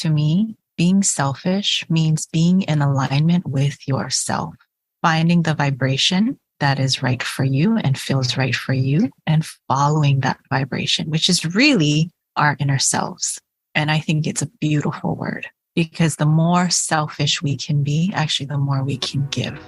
to me, being selfish means being in alignment with yourself, finding the vibration that is right for you and feels right for you, and following that vibration, which is really our inner selves. And I think it's a beautiful word because the more selfish we can be, actually, the more we can give.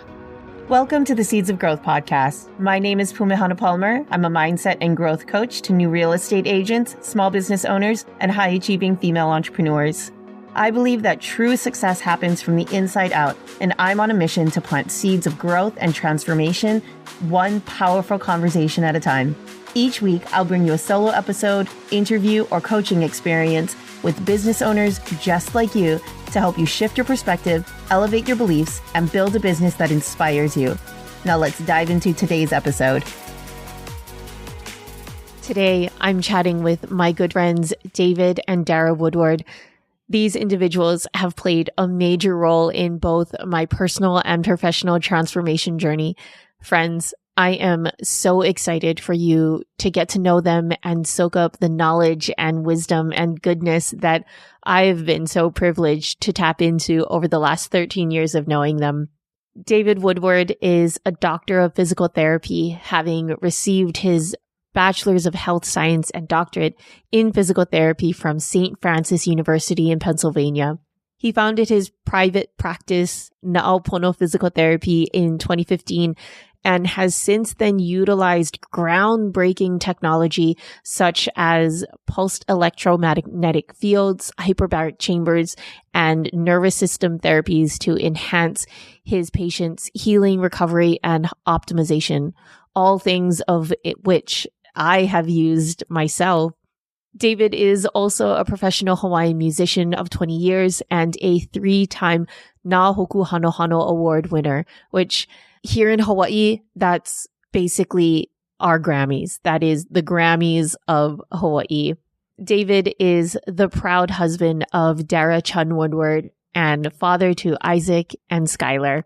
Welcome to the Seeds of Growth podcast. My name is Pumehana Palmer. I'm a mindset and growth coach to new real estate agents, small business owners, and high-achieving female entrepreneurs. I believe that true success happens from the inside out, and I'm on a mission to plant seeds of growth and transformation, one powerful conversation at a time. Each week, I'll bring you a solo episode, interview, or coaching experience with business owners just like you to help you shift your perspective, elevate your beliefs, and build a business that inspires you. Now let's dive into today's episode. Today, I'm chatting with my good friends, David and Dara Woodward. These individuals have played a major role in both my personal and professional transformation journey. Friends, I am so excited for you to get to know them and soak up the knowledge and wisdom and goodness that I've been so privileged to tap into over the last 13 years of knowing them. David Woodward is a doctor of physical therapy, having received his Bachelor's of Health Science and doctorate in physical therapy from St. Francis University in Pennsylvania. He founded his private practice, Na'au Pono Physical Therapy, in 2015 and has since then utilized groundbreaking technology such as pulsed electromagnetic fields, hyperbaric chambers, and nervous system therapies to enhance his patients' healing, recovery, and optimization, all things of which I have used myself. David is also a professional Hawaiian musician of 20 years and a 3-time Nā Hoku Hano Hano Award winner, which here in Hawaii, that's basically our Grammys. That is the Grammys of Hawaii. David is the proud husband of Dara Chun Woodward and father to Isaac and Skylar.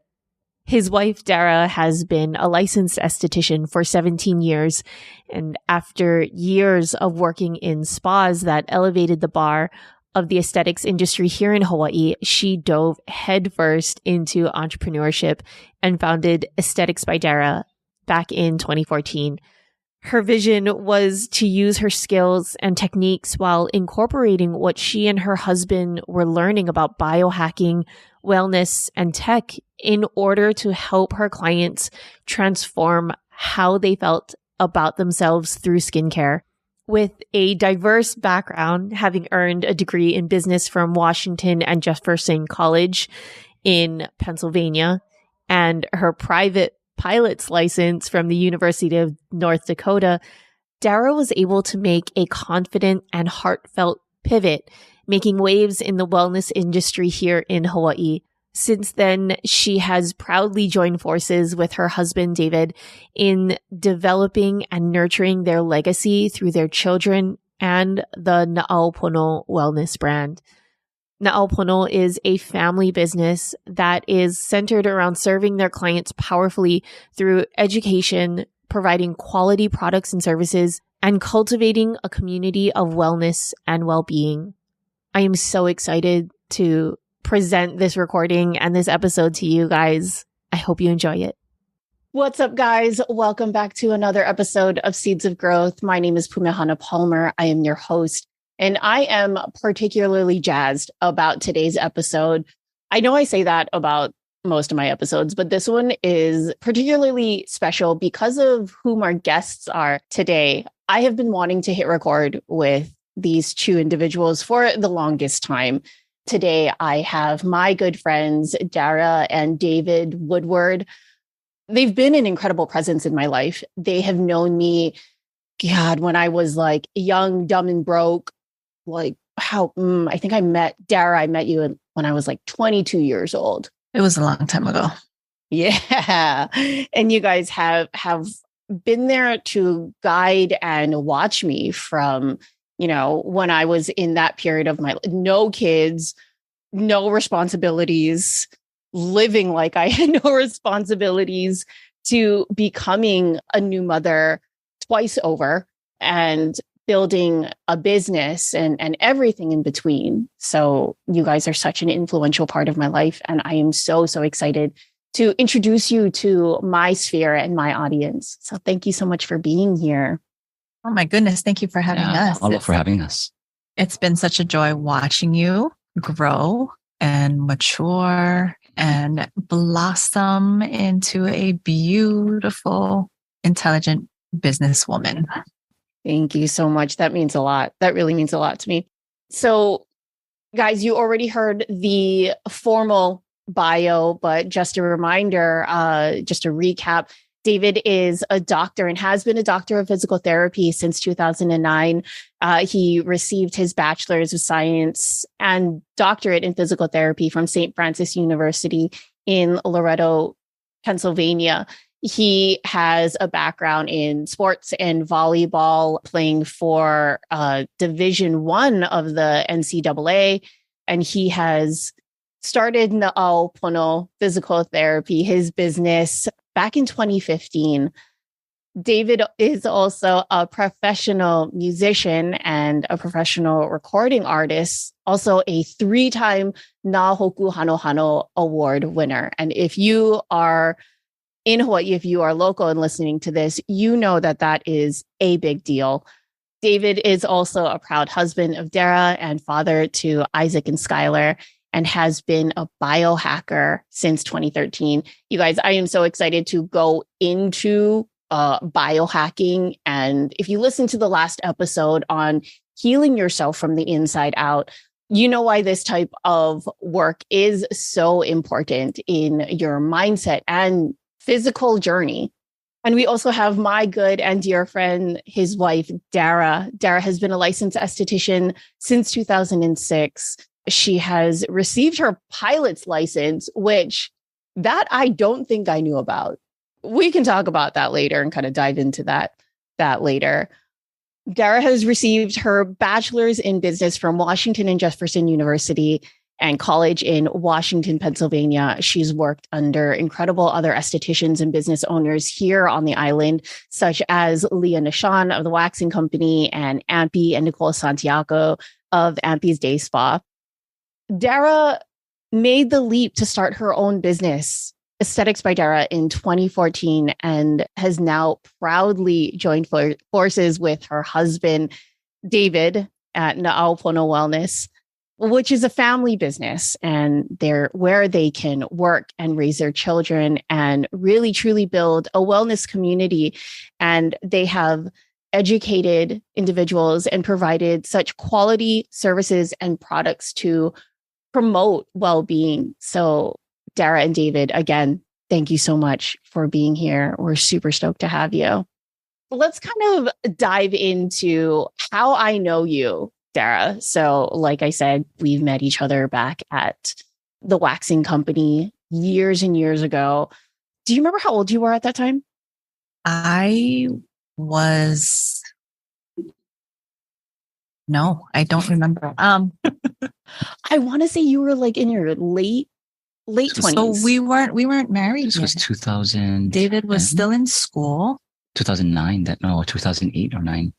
His wife, Dara, has been a licensed esthetician for 17 years, and after years of working in spas that elevated the bar of the aesthetics industry here in Hawaii, she dove headfirst into entrepreneurship and founded Aesthetics by Dara back in 2014. Her vision was to use her skills and techniques while incorporating what she and her husband were learning about biohacking, wellness, and tech in order to help her clients transform how they felt about themselves through skincare. With a diverse background, having earned a degree in business from Washington and Jefferson College in Pennsylvania, and her private pilot's license from the University of North Dakota, Dara was able to make a confident and heartfelt pivot, making waves in the wellness industry here in Hawaii. Since then, she has proudly joined forces with her husband, David, in developing and nurturing their legacy through their children and the Na'au Pono Wellness brand. Na'au Pono is a family business that is centered around serving their clients powerfully through education, providing quality products and services, and cultivating a community of wellness and well-being. I am so excited to present this recording and this episode to you guys. I hope you enjoy it. What's up, guys? Welcome back to another episode of Seeds of Growth. My name is Pumehana Palmer. I am your host, and I am particularly jazzed about today's episode. I know I say that about most of my episodes, but this one is particularly special because of whom our guests are today. I have been wanting to hit record with these two individuals for the longest time. Today, I have my good friends, Dara and David Woodward. They've been an incredible presence in my life. They have known me, God, when I was like young, dumb, and broke. I think I met Dara. I met you when I was like 22 years old. It was a long time ago. Yeah. And you guys have been there to guide and watch me from, when I was in that period of my life, no kids, no responsibilities, living like I had no responsibilities, to becoming a new mother twice over and building a business and everything in between. So you guys are such an influential part of my life. And I am so, so excited to introduce you to my sphere and my audience. So thank you so much for being here. Oh my goodness. Thank you for having us. Hello for having us. It's been such a joy watching you grow and mature and blossom into a beautiful, intelligent businesswoman. Thank you so much. That means a lot. That really means a lot to me. So, guys, you already heard the formal bio, but just a reminder, just a recap. David is a doctor and has been a doctor of physical therapy since 2009. He received his bachelor's of science and doctorate in physical therapy from St. Francis University in Loretto, Pennsylvania. He has a background in sports and volleyball, playing for Division I of the NCAA, and he has started Na'au Pono Physical Therapy, his business, back in 2015. David is also a professional musician and a professional recording artist, also a 3-time Nahoku Hano Hano Award winner. And if you are in Hawaii, if you are local and listening to this, you know that that is a big deal. David is also a proud husband of Dara and father to Isaac and Skylar, and has been a biohacker since 2013. You guys, I am so excited to go into biohacking. And if you listen to the last episode on healing yourself from the inside out, you know why this type of work is so important in your mindset and physical journey. And we also have my good and dear friend, his wife, Dara. Dara has been a licensed esthetician since 2006. She has received her pilot's license, which that I don't think I knew about. We can talk about that later and kind of dive into that later. Dara has received her bachelor's in business from Washington and Jefferson University and college in Washington, Pennsylvania. She's worked under incredible other estheticians and business owners here on the island, such as Leah Nishan of the Waxing Company and Ampy and Nicole Santiago of Ampy's Day Spa. Dara made the leap to start her own business, Aesthetics by Dara, in 2014, and has now proudly joined forces with her husband, David, at Na'au Pono Wellness, which is a family business, and they're where they can work and raise their children and really truly build a wellness community. And they have educated individuals and provided such quality services and products to promote well-being. So Dara and David, again, thank you so much for being here. We're super stoked to have you. Let's kind of dive into how I know you, Dara. So like I said, we've met each other back at the Waxing Company years and years ago. Do you remember how old you were at that time? No, I don't remember. I want to say you were like in your late 20s. So we weren't married. This was 2000. David was still in school. 2009. 2008 or 9.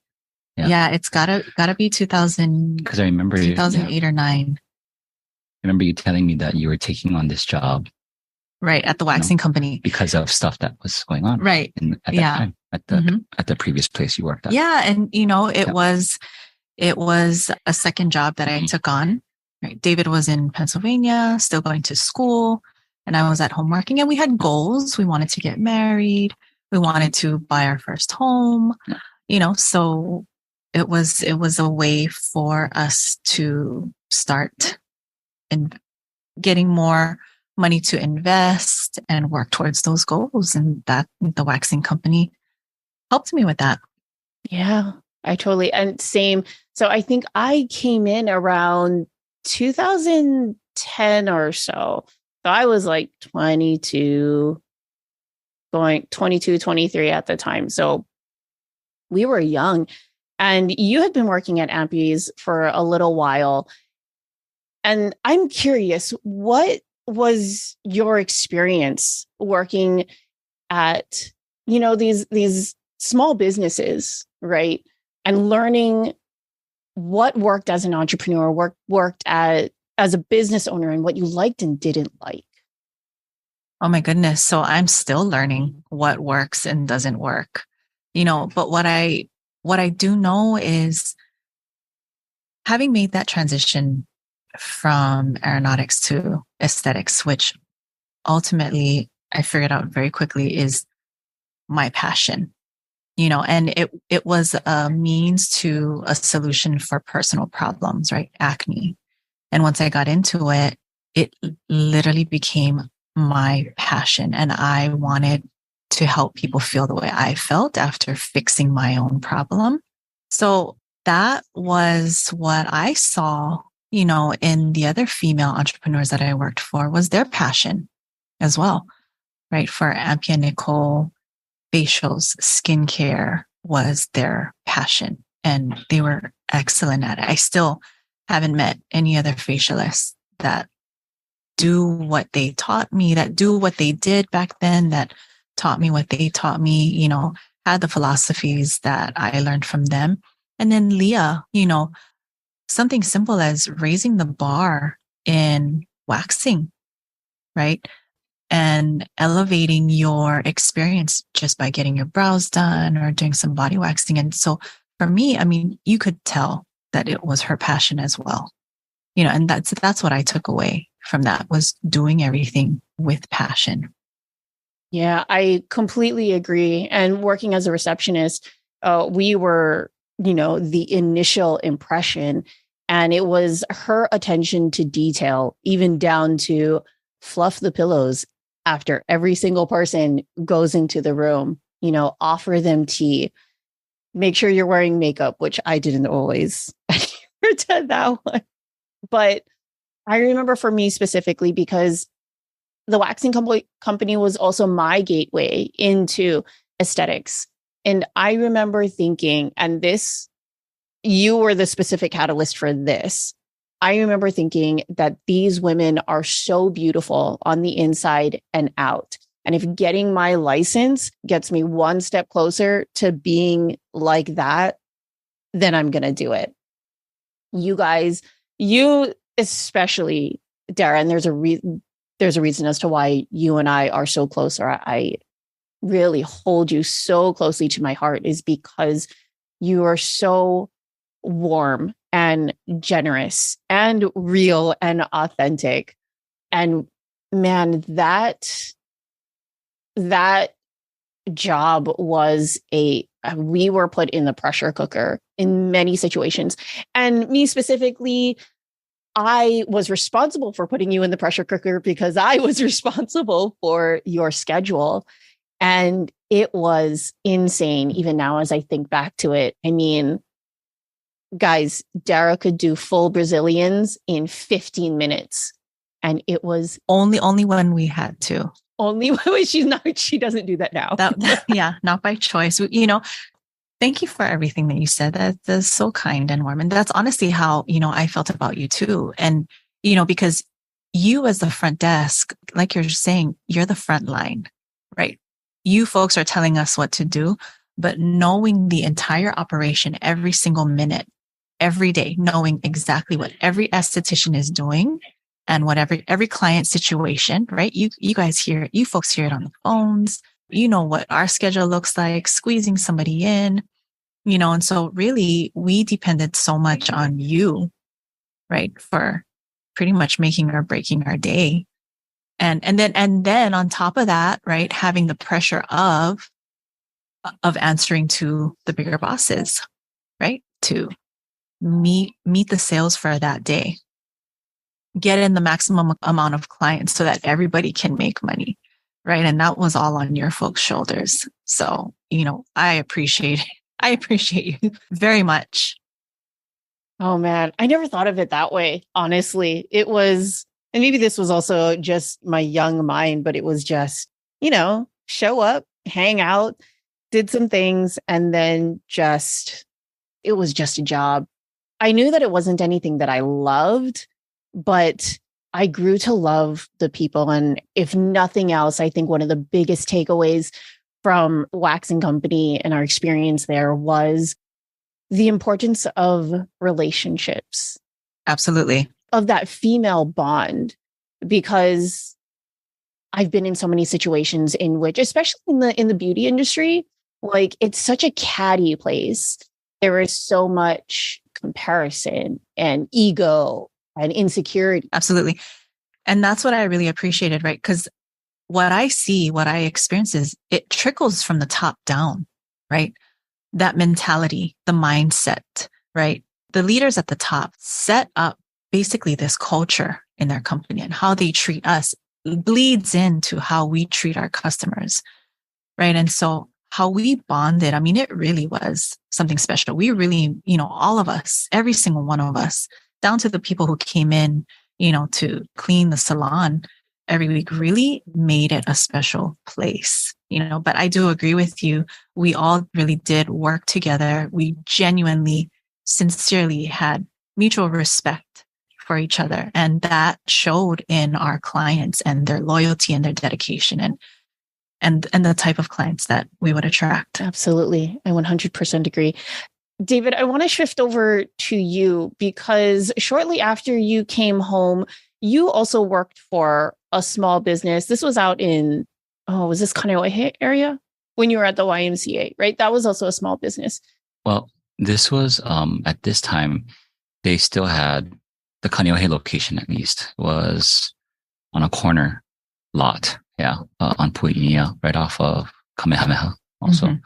Yeah, it's gotta be 2000. Because I remember 2008 or 9. I remember you telling me that you were taking on this job, right, at the Waxing Company because of stuff that was going on, right? At that time, at the previous place you worked at. Yeah, and it was a second job that I took on. Right, David was in Pennsylvania, still going to school, and I was at home working. And we had goals. We wanted to get married. We wanted to buy our first home. So it was a way for us to start getting more money to invest and work towards those goals. And that the Waxing Company helped me with that. Yeah, I totally, and same. So I think I came in around 2010 or so. So I was like 22, 23 at the time. So we were young, and you had been working at Ampy's for a little while. And I'm curious, what was your experience working at, these small businesses, right? and learning what worked as an entrepreneur, worked as a business owner, and what you liked and didn't like. Oh my goodness. So I'm still learning what works and doesn't work. But what I do know is, having made that transition from aeronautics to aesthetics, which ultimately I figured out very quickly is my passion, and it was a means to a solution for personal problems, right? Acne. And once I got into it, it literally became my passion. And I wanted to help people feel the way I felt after fixing my own problem. So that was what I saw, in the other female entrepreneurs that I worked for, was their passion as well, right? For Ampia Nicole, facials, skincare was their passion, and they were excellent at it. I still haven't met any other facialists that do what they taught me, that do what they did back then, that taught me what they taught me, had the philosophies that I learned from them. And then Leah, something simple as raising the bar in waxing, right? And elevating your experience just by getting your brows done or doing some body waxing. And so for me, I mean, you could tell that it was her passion as well, and that's what I took away from that, was doing everything with passion. Yeah, I completely agree. And working as a receptionist, we were, the initial impression, and it was her attention to detail, even down to fluff the pillows after every single person goes into the room, offer them tea, make sure you're wearing makeup, which I didn't always adhere to that one. But I remember for me specifically, because the waxing company was also my gateway into aesthetics. And I remember thinking, and this, you were the specific catalyst for this. I remember thinking that these women are so beautiful on the inside and out. And if getting my license gets me one step closer to being like that, then I'm going to do it. You guys, you especially, Dara, and there's a reason as to why you and I are so close, or I really hold you so closely to my heart, is because you are so warm and generous and real and authentic. And man, that job was we were put in the pressure cooker in many situations. And me specifically, I was responsible for putting you in the pressure cooker because I was responsible for your schedule. And it was insane, even now as I think back to it. I mean, guys, Dara could do full Brazilians in 15 minutes. And it was only when we had to. Only when she doesn't do that now. Yeah, not by choice. Thank you for everything that you said. That's so kind and warm. And that's honestly how, I felt about you too. And, because you as the front desk, like you're saying, you're the front line, right? You folks are telling us what to do, but knowing the entire operation every single minute, every day, knowing exactly what every esthetician is doing and whatever every client situation, right? You folks hear it on the phones. You know what our schedule looks like, squeezing somebody in, and so really we depended so much on you, right? For pretty much making or breaking our day. And then on top of that, right, having the pressure of answering to the bigger bosses, right? To meet the sales for that day, get in the maximum amount of clients so that everybody can make money. Right. And that was all on your folks' shoulders. So, I appreciate you very much. Oh man, I never thought of it that way. Honestly, it was, and maybe this was also just my young mind, but it was just, show up, hang out, did some things, and then it was just a job. I knew that it wasn't anything that I loved, but I grew to love the people. And if nothing else, I think one of the biggest takeaways from Waxing Company and our experience there was the importance of relationships, Absolutely. of that female bond, because I've been in so many situations in which, especially in the beauty industry, like it's such a catty place. There is so much comparison and ego and insecurity. Absolutely. And that's what I really appreciated, right? Because what I see, what I experience is it trickles from the top down, right? That mentality, the mindset, right? The leaders at the top set up basically this culture in their company, and how they treat us bleeds into how we treat our customers, right? And so how we bonded, I mean, it really was something special. We really, all of us, every single one of us, down to the people who came in, to clean the salon every week, really made it a special place, but I do agree with you. We all really did work together. We genuinely, sincerely had mutual respect for each other. And that showed in our clients and their loyalty and their dedication and the type of clients that we would attract. Absolutely. I 100% agree. David, I want to shift over to you, because shortly after you came home, you also worked for a small business. This was out in, was this Kaneohe area when you were at the YMCA, right? That was also a small business. Well, this was at this time, they still had the Kaneohe location, at least, was on a corner lot. Yeah. On Pu'inia, right off of Kamehameha also.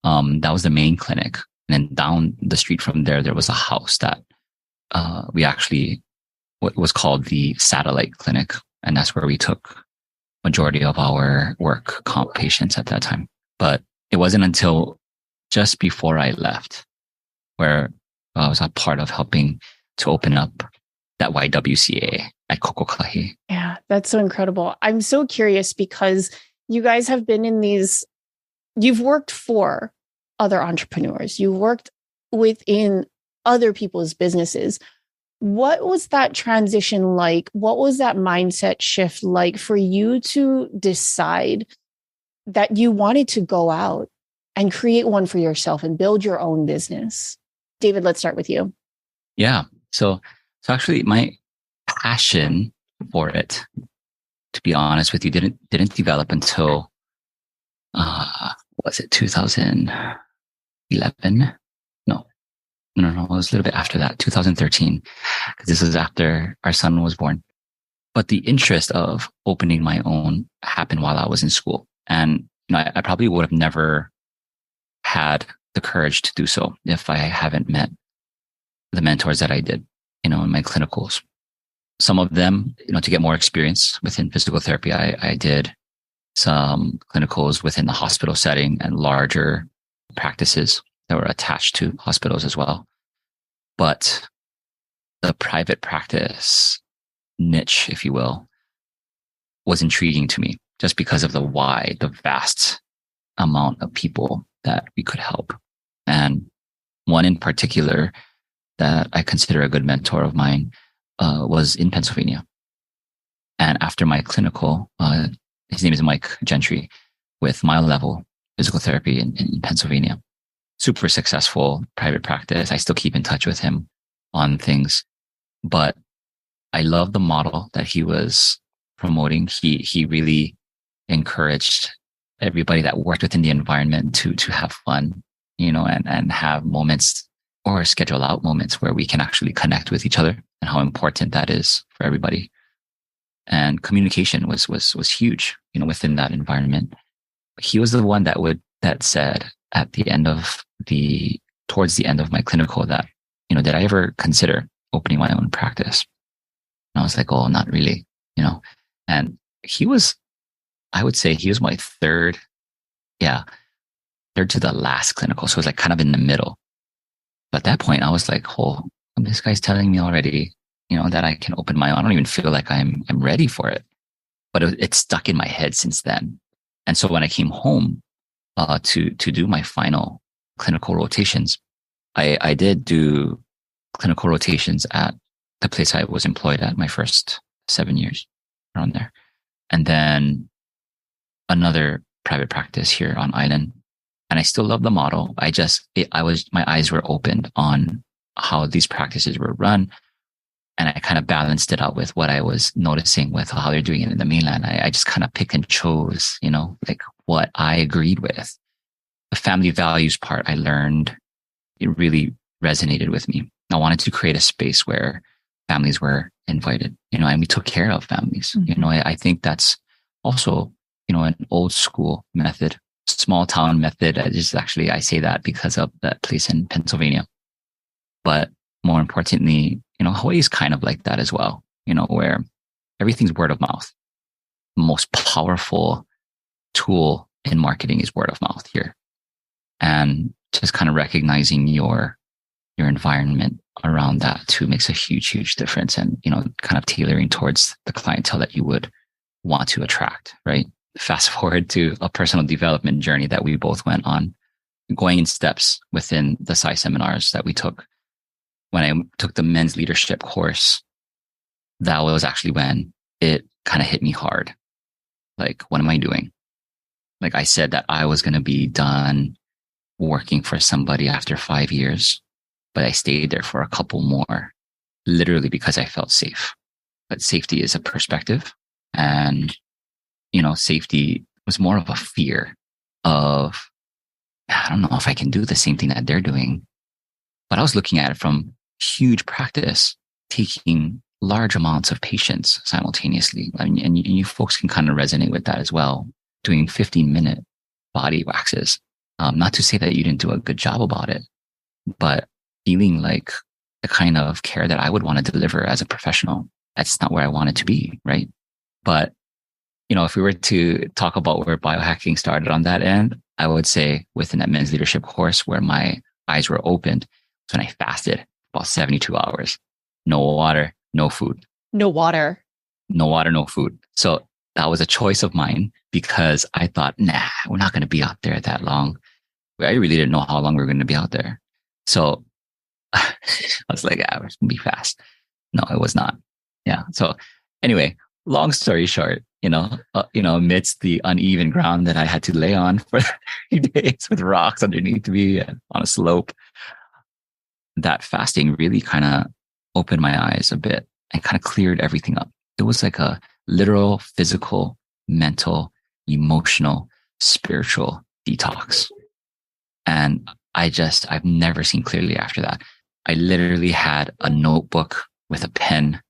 That was the main clinic. And then down the street from there, there was a house that we actually, what was called the satellite clinic. And that's where we took majority of our work comp patients at that time. But it wasn't until just before I left where I was a part of helping to open up that YWCA at Kokokahi. Yeah, that's so incredible. I'm so curious, because you guys have been in you've worked for other entrepreneurs. You worked within other people's businesses. What was that transition like? What was that mindset shift like for you to decide that you wanted to go out and create one for yourself and build your own business? David, let's start with you. Yeah. So actually my passion for it, to be honest with you, didn't develop until, was it 2011? No, it was a little bit after that, 2013, because this was after our son was born. But the interest of opening my own happened while I was in school. And, I probably would have never had the courage to do so if I haven't met the mentors that I did, in my clinicals. Some of them, to get more experience within physical therapy, I did some clinicals within the hospital setting and larger practices that were attached to hospitals as well. But the private practice niche, if you will, was intriguing to me just because of the vast amount of people that we could help. And one in particular that I consider a good mentor of mine was in Pennsylvania. And after my clinical, his name is Mike Gentry with Mile Level Physical Therapy in Pennsylvania. Super successful private practice. I still keep in touch with him on things, but I love the model that he was promoting. He really encouraged everybody that worked within the environment to have fun, and have moments or schedule out moments where we can actually connect with each other, and how important that is for everybody. And communication was huge, within that environment. He was the one that said towards the end of my clinical that, did I ever consider opening my own practice? And I was like, oh, not really, and I would say he was my third to the last clinical. So it was like kind of in the middle. But at that point I was like, oh, this guy's telling me already, that I can open my own. I don't even feel like I'm ready for it, but it's stuck in my head since then. And so when I came home, to do my final clinical rotations, I did do clinical rotations at the place I was employed at my first 7 years around there. And then another private practice here on island And I still love the model. My eyes were opened on how these practices were run. And I kind of balanced it out with what I was noticing with how they're doing it in the mainland. I just kind of picked and chose, like what I agreed with. The family values part I learned, it really resonated with me. I wanted to create a space where families were invited, and we took care of families. Mm-hmm. I think that's also, an old school method, small town method. I say that because of that place in Pennsylvania. But more importantly, Hawaii is kind of like that as well, where everything's word of mouth. The most powerful tool in marketing is word of mouth here. And just kind of recognizing your environment around that too makes a huge, huge difference. And, kind of tailoring towards the clientele that you would want to attract, right? Fast forward to a personal development journey that we both went on, going in steps within the PSI seminars that we took. When I took the men's leadership course, that was actually when it kind of hit me hard. Like, what am I doing? Like, I said that I was going to be done working for somebody after 5 years, but I stayed there for a couple more, literally because I felt safe. But safety is a perspective. And, safety was more of a fear of, I don't know if I can do the same thing that they're doing. But I was looking at it from huge practice, taking large amounts of patience simultaneously. And you folks can kind of resonate with that as well. Doing 15-minute body waxes. Not to say that you didn't do a good job about it, but feeling like the kind of care that I would want to deliver as a professional, that's not where I wanted to be, right? But, if we were to talk about where biohacking started on that end, I would say within that men's leadership course where my eyes were opened, when I fasted about 72 hours, no water, no food. No water. No water, no food. So that was a choice of mine because I thought, we're not going to be out there that long. I really didn't know how long we were going to be out there. So I was like, it's going to be fast. No, it was not. Yeah. So anyway, long story short, amidst the uneven ground that I had to lay on for 3 days with rocks underneath me and on a slope, that fasting really kind of opened my eyes a bit and kind of cleared everything up. It was like a literal, physical, mental, emotional, spiritual detox. And I've never seen clearly after that. I literally had a notebook with a pen.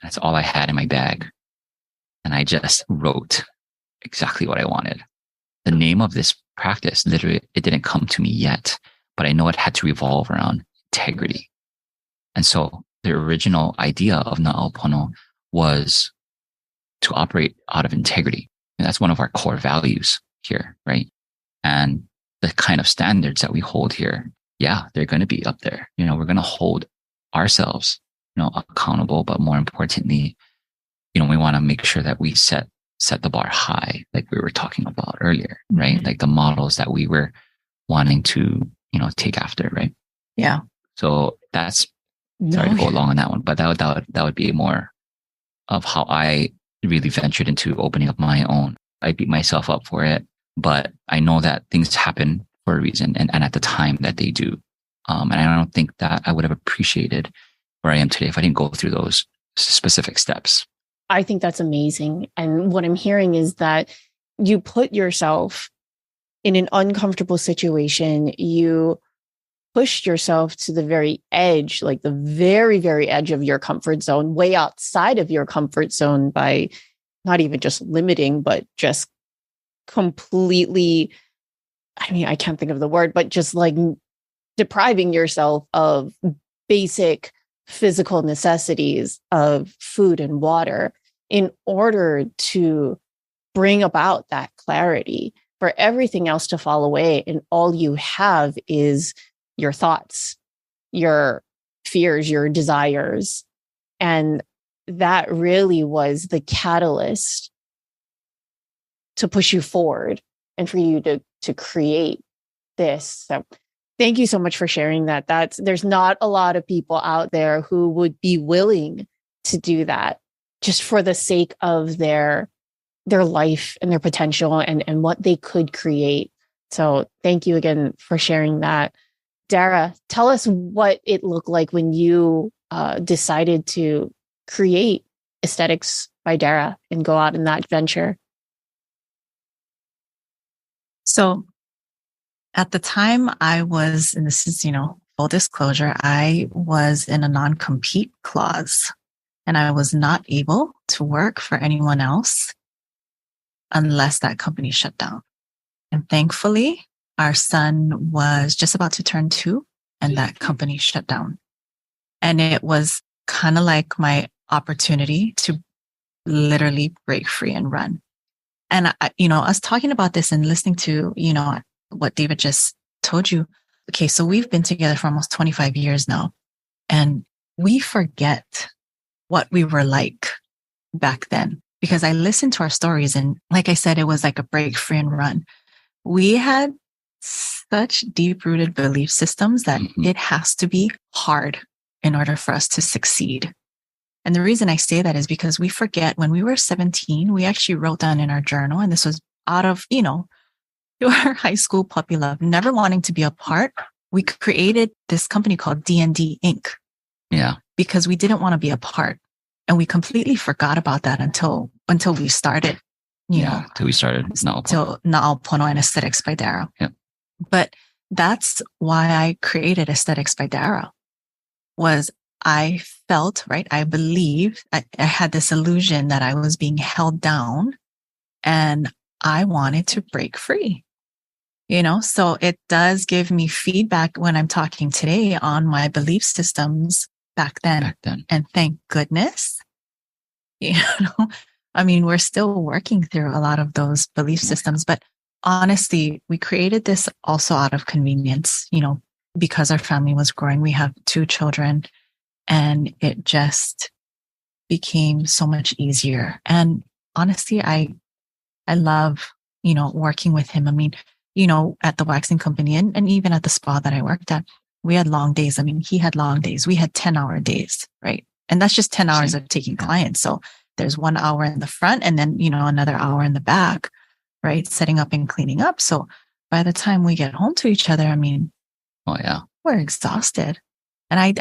That's all I had in my bag. And I just wrote exactly what I wanted. The name of this practice, literally, it didn't come to me yet, but I know it had to revolve around integrity. And so the original idea of Na'au Pono was to operate out of integrity. And that's one of our core values here, right? And the kind of standards that we hold here, they're going to be up there. We're going to hold ourselves, accountable, but more importantly, we want to make sure that we set the bar high, like we were talking about earlier, right? Mm-hmm. Like the models that we were wanting to, take after, right? Yeah. So that's, sorry to go along on that one, but that would be more of how I really ventured into opening up my own. I beat myself up for it, but I know that things happen for a reason and at the time that they do. And I don't think that I would have appreciated where I am today if I didn't go through those specific steps. I think that's amazing. And what I'm hearing is that you put yourself in an uncomfortable situation. You pushed yourself to the very edge, like the very, very edge of your comfort zone, way outside of your comfort zone by not even just limiting, but just completely, I can't think of the word, but just like depriving yourself of basic physical necessities of food and water in order to bring about that clarity for everything else to fall away. And all you have is your thoughts, your fears, your desires. And that really was the catalyst to push you forward and for you to create this. So thank you so much for sharing that. There's not a lot of people out there who would be willing to do that just for the sake of their life and their potential and what they could create So thank you again for sharing that. Dara, tell us what it looked like when you decided to create Aesthetics by Dara and go out in that venture. So at the time I was, and this is, full disclosure, I was in a non-compete clause and I was not able to work for anyone else unless that company shut down. And thankfully, our son was just about to turn 2 and that company shut down. And it was kind of like my opportunity to literally break free and run. And, us talking about this and listening to, what David just told you. Okay, so we've been together for almost 25 years now, and we forget what we were like back then because I listened to our stories. And like I said, it was like a break free and run. We had such deep rooted belief systems that it has to be hard in order for us to succeed. And the reason I say that is because we forget when we were 17, we actually wrote down in our journal, and this was out of, our high school puppy love, never wanting to be a part. We created this company called D&D Inc. Yeah. Because we didn't want to be a part. And we completely forgot about that until we started, until we started Na'au Pono and Aesthetics by Dara. Yeah. But that's why I created Aesthetics by Dara. Was I felt, right? I believed I had this illusion that I was being held down and I wanted to break free, so it does give me feedback when I'm talking today on my belief systems back then. And thank goodness, we're still working through a lot of those belief systems, but honestly, we created this also out of convenience, because our family was growing. We have 2 children. And it just became so much easier. And honestly, I love, working with him. At the waxing company and even at the spa that I worked at, we had long days. He had long days. We had 10-hour days, right? And that's just 10 hours of taking clients. So there's 1 hour in the front and then, another hour in the back, right? Setting up and cleaning up. So by the time we get home to each other, oh yeah, we're exhausted. And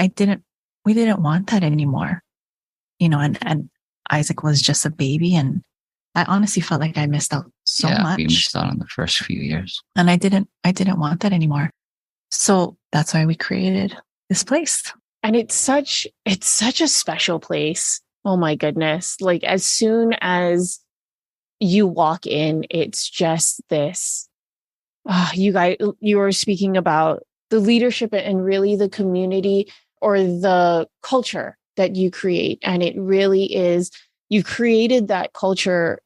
we didn't want that anymore, and Isaac was just a baby. And I honestly felt like I missed out so much. We missed out on the first few years. And I didn't want that anymore. So that's why we created this place. And it's such a special place. Oh my goodness. Like as soon as you walk in, it's just this, you were speaking about the leadership and really the community or the culture that you create. And it really is, you created that culture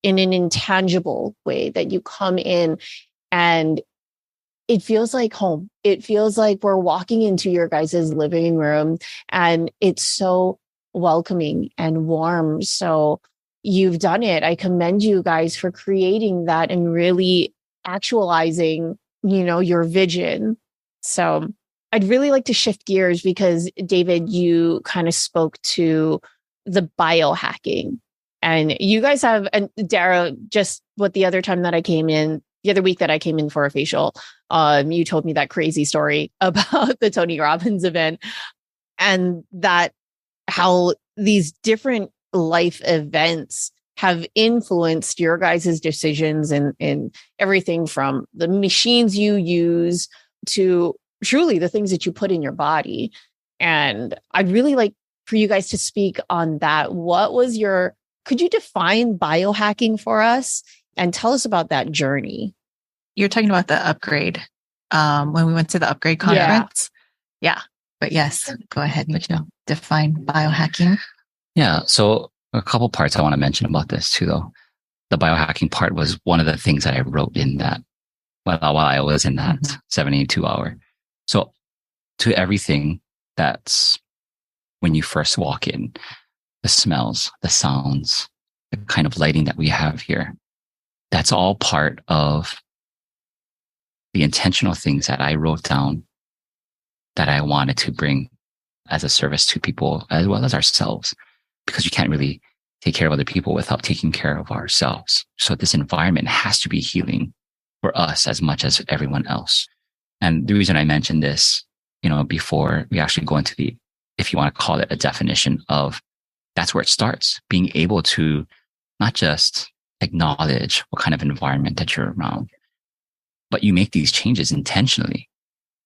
in an intangible way that you come in and it feels like home. It feels like we're walking into your guys' living room and it's so welcoming and warm. So you've done it. I commend you guys for creating that and really actualizing, your vision. So I'd really like to shift gears because David, you kind of spoke to the biohacking and you guys have, and Dara, just the other week that I came in for a facial, you told me that crazy story about the Tony Robbins event and that how these different life events have influenced your guys' decisions and everything from the machines you use to truly the things that you put in your body. And I'd really like for you guys to speak on that. Could you define biohacking for us and tell us about that journey? You're talking about the upgrade, when we went to the upgrade conference. Yeah. But yes, go ahead. Define biohacking. Yeah. So a couple parts I want to mention about this too, though. The biohacking part was one of the things that I wrote in that while I was in that 72 hour. So to everything that's when you first walk in, the smells, the sounds, the kind of lighting that we have here, that's all part of the intentional things that I wrote down that I wanted to bring as a service to people as well as ourselves, because you can't really take care of other people without taking care of ourselves. So this environment has to be healing for us as much as everyone else. And the reason I mentioned this, before we actually go into if you want to call it a definition of, that's where it starts, being able to not just acknowledge what kind of environment that you're around, but you make these changes intentionally.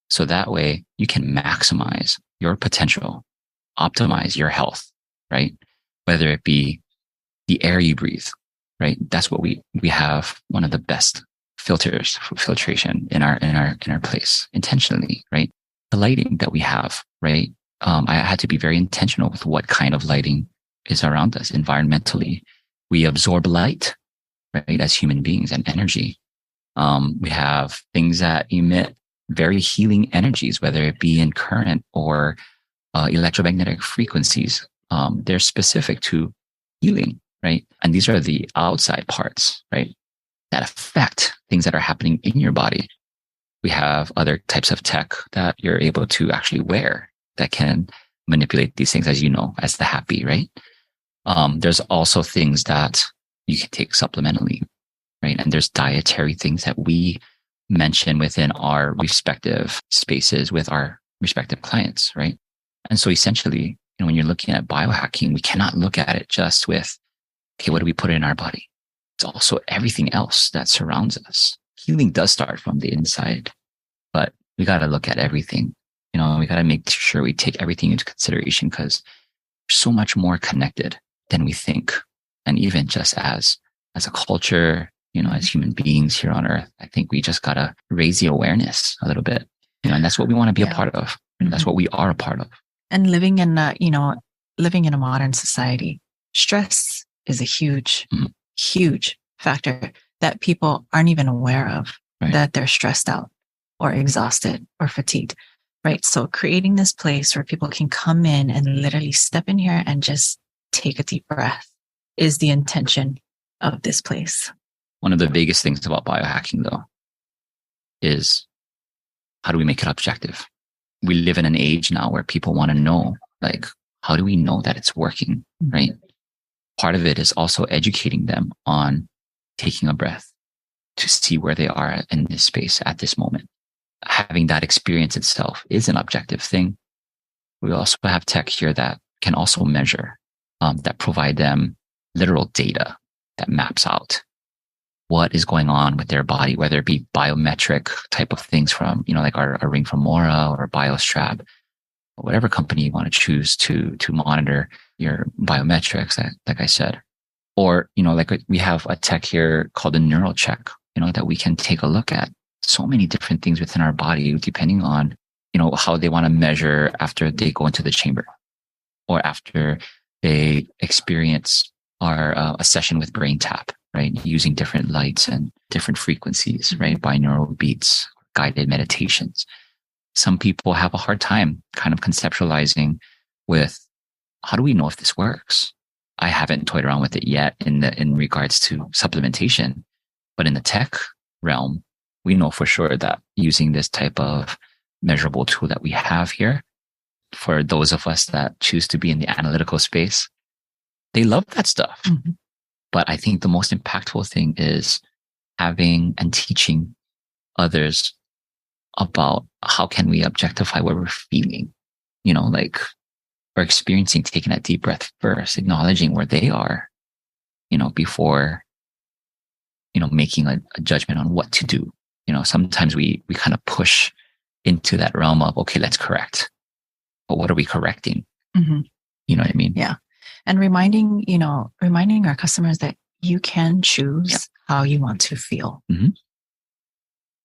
So that way you can maximize your potential, optimize your health, right? Whether it be the air you breathe, right? That's what we have one of the best filters for filtration in our place intentionally, right? The lighting that we have, right? I had to be very intentional with what kind of lighting is around us environmentally. We absorb light, right? As human beings and energy. We have things that emit very healing energies, whether it be in current or electromagnetic frequencies. They're specific to healing, right? And these are the outside parts, right? That affect things that are happening in your body. We have other types of tech that you're able to actually wear that can manipulate these things, as you know, as the happy, right? There's also things that you can take supplementally, right? And there's dietary things that we mention within our respective spaces with our respective clients, right? And so essentially, when you're looking at biohacking, we cannot look at it just with, okay, what do we put in our body? It's also everything else that surrounds us. Healing does start from the inside, but we got to look at everything. We got to make sure we take everything into consideration, because we're so much more connected than we think. And even just as a culture, as human beings here on earth, I think we just got to raise the awareness a little bit. And that's what we want to be a part of. That's what we are a part of. And living in a modern society, stress is a huge, huge factor that people aren't even aware of, right? That they're stressed out or exhausted or fatigued, right? So creating this place where people can come in and literally step in here and just take a deep breath is the intention of this place. One of the biggest things about biohacking, though, is how do we make it objective? We live in an age now where people want to know, like, how do we know that it's working, right? Part of it is also educating them on taking a breath to see where they are in this space at this moment. Having that experience itself is an objective thing. We also have tech here that can also measure, that provide them literal data that maps out what is going on with their body, whether it be biometric type of things from, like our ring from Mora or BioStrap, whatever company you want to choose to monitor your biometrics, like I said. Or, like we have a tech here called a neural check, that we can take a look at so many different things within our body, depending on, how they want to measure after they go into the chamber or after they experience a session with brain tap, right? Using different lights and different frequencies, right? Binaural beats, guided meditations. Some people have a hard time kind of conceptualizing with, how do we know if this works? I haven't toyed around with it yet in regards to supplementation, but in the tech realm, we know for sure that using this type of measurable tool that we have here, for those of us that choose to be in the analytical space, they love that stuff. Mm-hmm. But I think the most impactful thing is having and teaching others about how can we objectify what we're feeling, like we're experiencing, taking that deep breath first, acknowledging where they are, before, making a judgment on what to do. Sometimes we kind of push into that realm of, okay, let's correct. But what are we correcting? Mm-hmm. You know what I mean? Yeah. And reminding our customers that you can choose how you want to feel. Mm-hmm.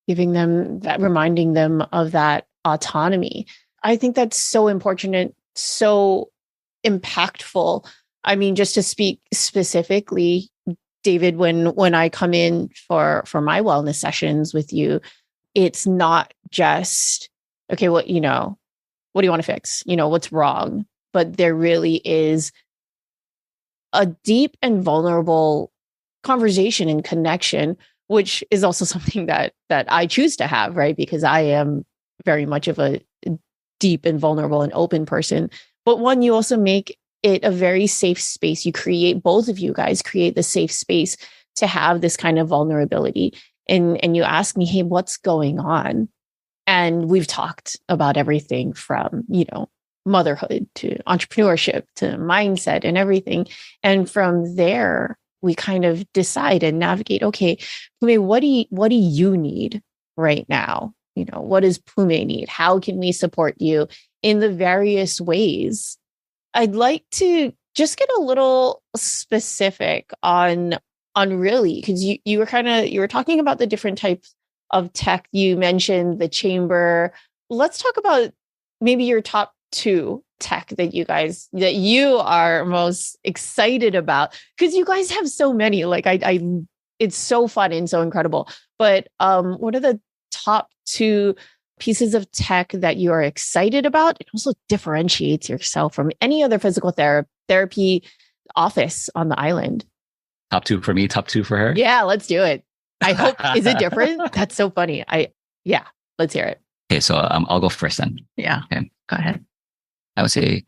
Giving them that, reminding them of that autonomy. I think that's so important, so impactful. I mean, just to speak specifically, David, when I come in for my wellness sessions with you, it's not just, okay, what do you want to fix? What's wrong? But there really is a deep and vulnerable conversation and connection, which is also something that I choose to have, right? Because I am very much of a deep and vulnerable and open person. But one, you also make it a very safe space. You create, both of you guys create the safe space to have this kind of vulnerability. and you ask me, hey, what's going on? And we've talked about everything from, motherhood to entrepreneurship to mindset and everything. And from there, we kind of decide and navigate, okay, Pume, what do you need right now? What does Pume need? How can we support you in the various ways? I'd like to just get a little specific on really, because you were talking about the different types of tech. You mentioned the chamber. Let's talk about maybe your top 2 tech that you are most excited about, because you guys have so many. Like I it's so fun and so incredible. But what are the top 2 pieces of tech that you are excited about? It also differentiates yourself from any other physical therapy office on the island. Top 2 for me, top 2 for her. Yeah, let's do it. I hope, is it different? That's so funny. Let's hear it. Okay, so I'll go first then. Yeah. Okay. Go ahead. I would say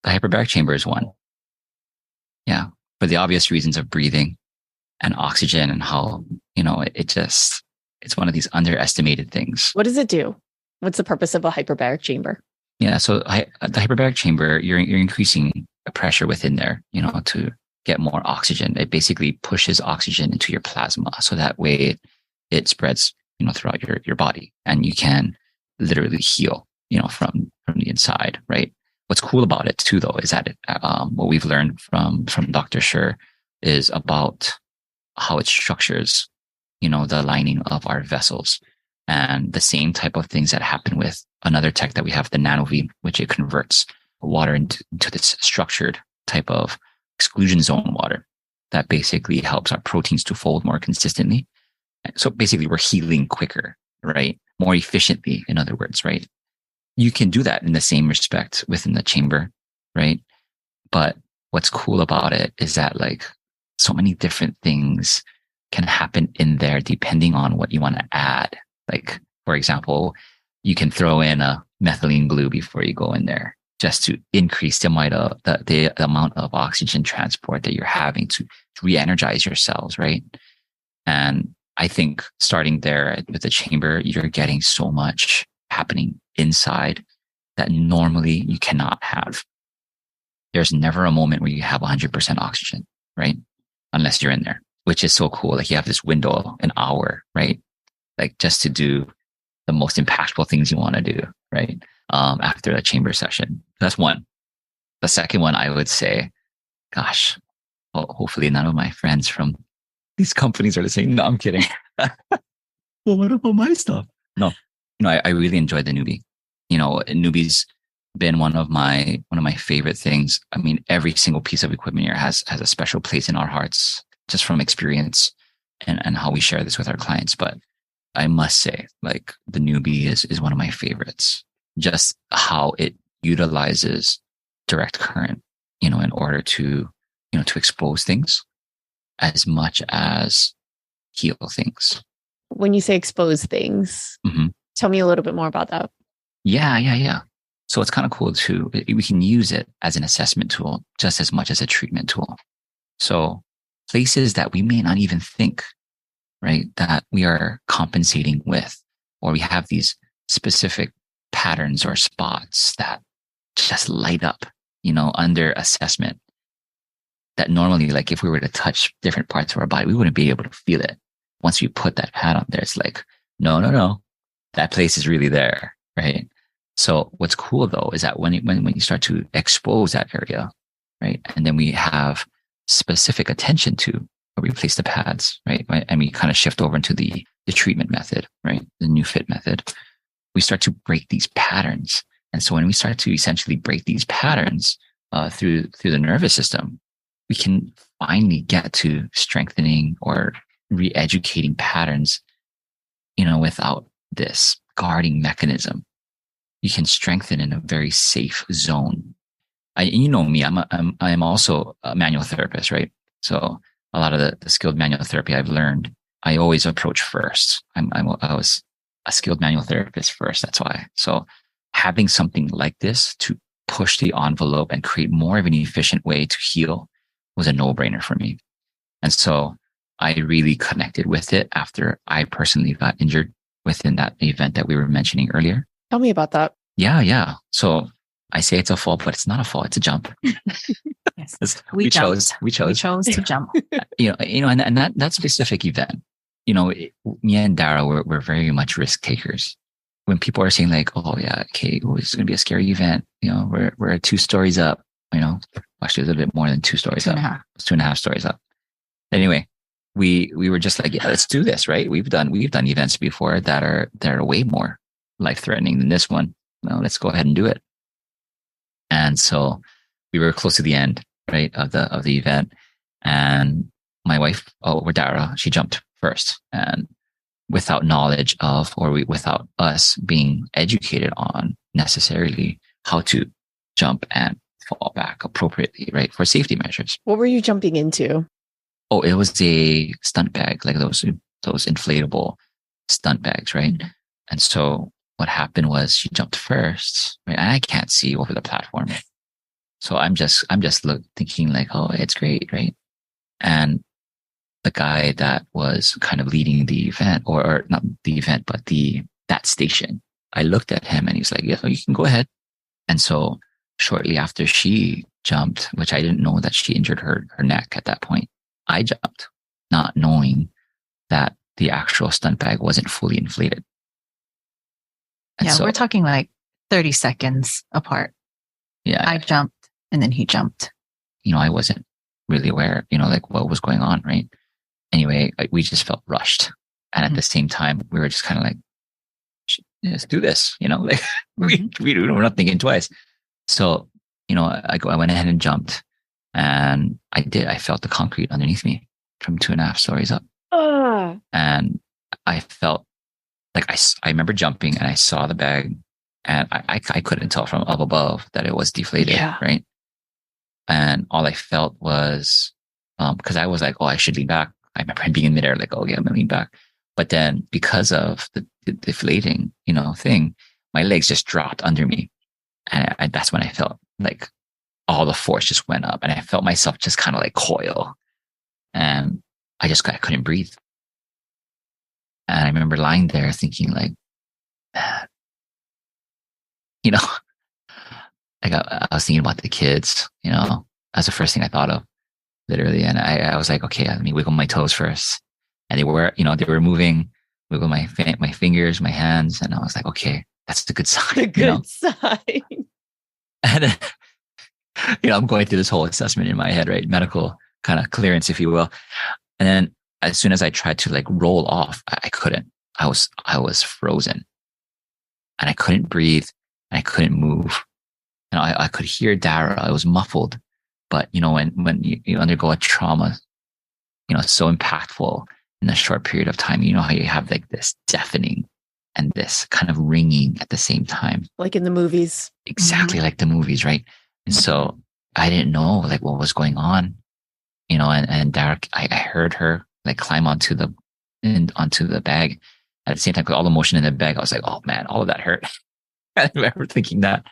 the hyperbaric chamber is one. Yeah. For the obvious reasons of breathing and oxygen and how, it's one of these underestimated things. What does it do? What's the purpose of a hyperbaric chamber? Yeah. So the hyperbaric chamber, you're increasing the pressure within there, to get more oxygen. It basically pushes oxygen into your plasma. So that way it spreads, throughout your body, and you can literally heal, from the inside, right? What's cool about it too, though, is that what we've learned from Dr. Sher is about how it structures, the lining of our vessels, and the same type of things that happen with another tech that we have, the NanoV, which it converts water into this structured type of exclusion zone water that basically helps our proteins to fold more consistently. So basically we're healing quicker, right? More efficiently, in other words, right? You can do that in the same respect within the chamber, right? But what's cool about it is that so many different things can happen in there depending on what you want to add. Like, for example, you can throw in a methylene blue before you go in there, just to increase the amount of oxygen transport that you're having to re-energize your cells, right? And I think starting there with the chamber, you're getting so much happening inside that normally you cannot have. There's never a moment where you have 100% oxygen, right? Unless you're in there, which is so cool. Like you have this window, an hour, right? Like just to do the most impactful things you want to do, right? After a chamber session. That's one. The second one, I would say, gosh, hopefully none of my friends from these companies are saying, no, I'm kidding. Well, what about my stuff? No, I really enjoyed the newbie. Newbie's been one of my favorite things. I mean, every single piece of equipment here has a special place in our hearts, just from experience and how we share this with our clients. But I must say, the newbie is one of my favorites. Just how it utilizes direct current, in order to expose things as much as heal things. When you say expose things, tell me a little bit more about that. Yeah. So it's kind of cool too. We can use it as an assessment tool just as much as a treatment tool. So places that we may not even think, right, that we are compensating with, or we have these specific patterns or spots that just light up, under assessment, that normally, if we were to touch different parts of our body, we wouldn't be able to feel it. Once we put that pad on there, it's like, no, that place is really there, right? So what's cool though is that when you start to expose that area, right, and then we have specific attention to where we place the pads, right, and we kind of shift over into the treatment method, right, the new fit method, we start to break these patterns. And so when we start to essentially break these patterns through the nervous system, we can finally get to strengthening or re-educating patterns, without this guarding mechanism. You can strengthen in a very safe zone. Me, I'm also a manual therapist, right? So a lot of the skilled manual therapy I've learned, I always approach first. I was a skilled manual therapist first. That's why. So having something like this to push the envelope and create more of an efficient way to heal was a no-brainer for me. And so I really connected with it after I personally got injured within that event that we were mentioning earlier. Tell me about that. Yeah. So I say it's a fall, but it's not a fall, it's a jump. Yes. We chose to jump. And that specific event, me and Dara were very much risk takers. When people are saying like, oh yeah, okay, it's going to be a scary event. We're 2 stories up, actually a little bit more than 2 stories up. 2.5 stories up. Anyway, we were just like, yeah, let's do this, right? We've done events before that are way more life-threatening than this one. Let's go ahead and do it. And so we were close to the end, right, of the event. And my wife, or Dara, she jumped first. And without knowledge of, without us being educated on necessarily how to jump and fall back appropriately, right, for safety measures. What were you jumping into? Oh, it was a stunt bag, like those inflatable stunt bags, right? Mm-hmm. And so what happened was she jumped first, right? And I can't see over the platform. So I'm just thinking like, oh, it's great, right? And the guy that was kind of leading the event, or not the event, but that station, I looked at him and he's like, yeah, you can go ahead. And so shortly after she jumped, which I didn't know that she injured her neck at that point, I jumped, not knowing that the actual stunt bag wasn't fully inflated. And we're talking like 30 seconds apart. Yeah. I jumped and then he jumped. I wasn't really aware, like what was going on, right? Anyway, we just felt rushed. And at the same time, we were just kind of like, let's do this, like we're not thinking twice. So, I went ahead and jumped, and I felt the concrete underneath me from 2.5 stories up. And I felt like I remember jumping and I saw the bag, and I couldn't tell from up above that it was deflated, right? And all I felt was, because I was like, oh, I should lean back. I remember being in midair, like, oh yeah, I'm gonna lean back. But then because of the deflating, thing, my legs just dropped under me. And that's when I felt like all the force just went up, and I felt myself just kind of like coil, and I couldn't breathe. And I remember lying there thinking like, like I was thinking about the kids, that's the first thing I thought of, literally. And I was like, okay, let me wiggle my toes first. And they were moving, wiggle my fingers, my hands. And I was like, okay, that's a good sign. A good sign. And then, I'm going through this whole assessment in my head, right? Medical kind of clearance, if you will. And then as soon as I tried to like roll off, I couldn't. I was frozen, and I couldn't breathe, and I couldn't move. And I could hear Dara. I was muffled. But, when you undergo a trauma, it's so impactful in a short period of time, how you have like this deafening and this kind of ringing at the same time. Like in the movies. Exactly like the movies, right? And so I didn't know like what was going on, and Dara, I heard her like climb onto the bag. At the same time, with all the motion in the bag, I was like, oh man, all of that hurt. I remember thinking that.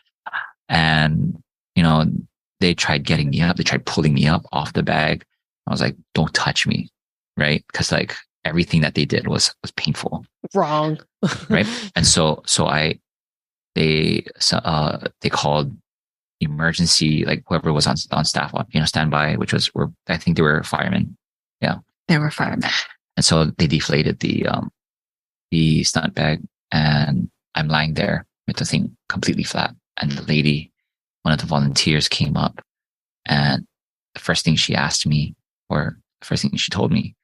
And, they tried getting me up. They tried pulling me up off the bag. I was like, don't touch me. Right. Because like everything that they did was painful. Wrong. Right. And so they called emergency, like whoever was on staff, standby, which was, I think they were firemen. Yeah. They were firemen. And so they deflated the stunt bag, and I'm lying there with the thing completely flat. And the lady, one of the volunteers, came up, and the first thing she asked me, or the first thing she told me,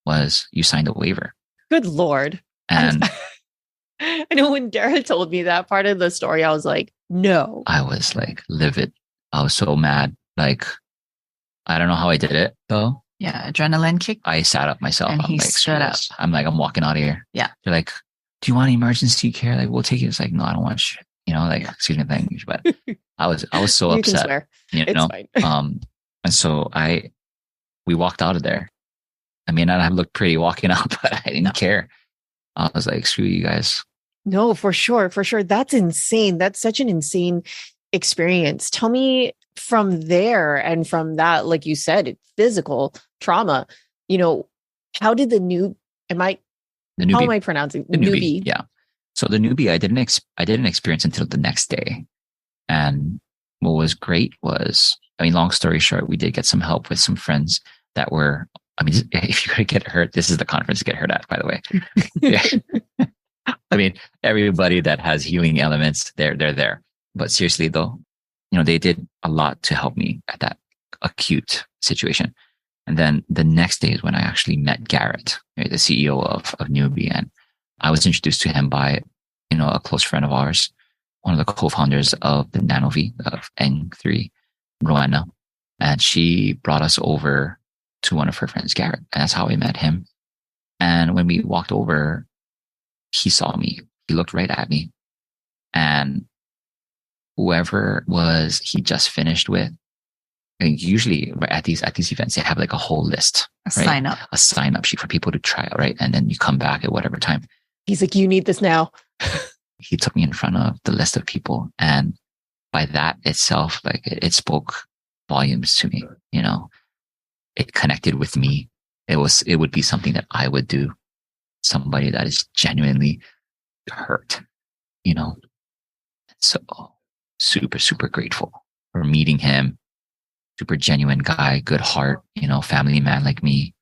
was, you signed a waiver. Good Lord. And I know when Dara told me that part of the story, I was like, no. I was like livid. I was so mad. Like, I don't know how I did it though. Yeah. Adrenaline kick. I sat up myself. And he like, stood up. I'm like, I'm walking out of here. Yeah. They're like, do you want emergency care? Like, we'll take it. It's like, no, I don't want shit. Excuse me, thank you. But I was so you upset. Can swear. It's fine. And so we walked out of there. I mean, I looked pretty walking out, but I didn't care. I was like, screw you guys. No, for sure. For sure. That's insane. That's such an insane experience. Tell me from there, and from that, like you said, physical trauma, How did the how am I pronouncing the newbie? Yeah. So the newbie, I didn't experience until the next day. And what was great was, long story short, we did get some help with some friends that were, if you're going to get hurt, this is the conference to get hurt at, by the way. Everybody that has healing elements, they're there. But seriously though, they did a lot to help me at that acute situation. And then the next day is when I actually met Garrett, right, the CEO of Newbie. And I was introduced to him by, a close friend of ours, one of the co-founders of the NanoV of N3, Roanna. And she brought us over to one of her friends, Garrett. And that's how we met him. And when we walked over, he saw me. He looked right at me. And whoever he just finished with, usually at these events, they have like a whole list, a sign up sheet for people to try out, right? And then you come back at whatever time. He's like, you need this now. He took me in front of the list of people. And by that itself, like it spoke volumes to me, it connected with me. It would be something that I would do. Somebody that is genuinely hurt, So super, super grateful for meeting him. Super genuine guy, good heart, family man like me,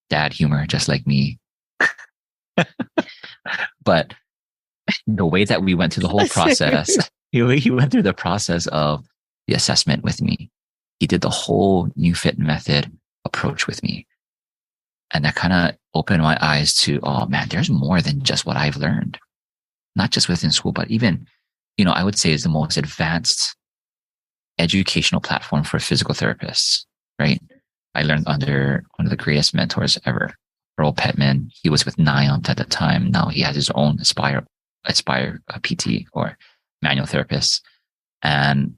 dad humor just like me. But the way that we went through the whole process, he went through the process of the assessment with me. He did the whole new fit method approach with me. And that kind of opened my eyes to, oh man, there's more than just what I've learned. Not just within school, but even, I would say is the most advanced educational platform for physical therapists, right? I learned under one of the greatest mentors ever, Earl Petman. He was with NIOMT at the time. Now he has his own Aspire PT or manual therapist. And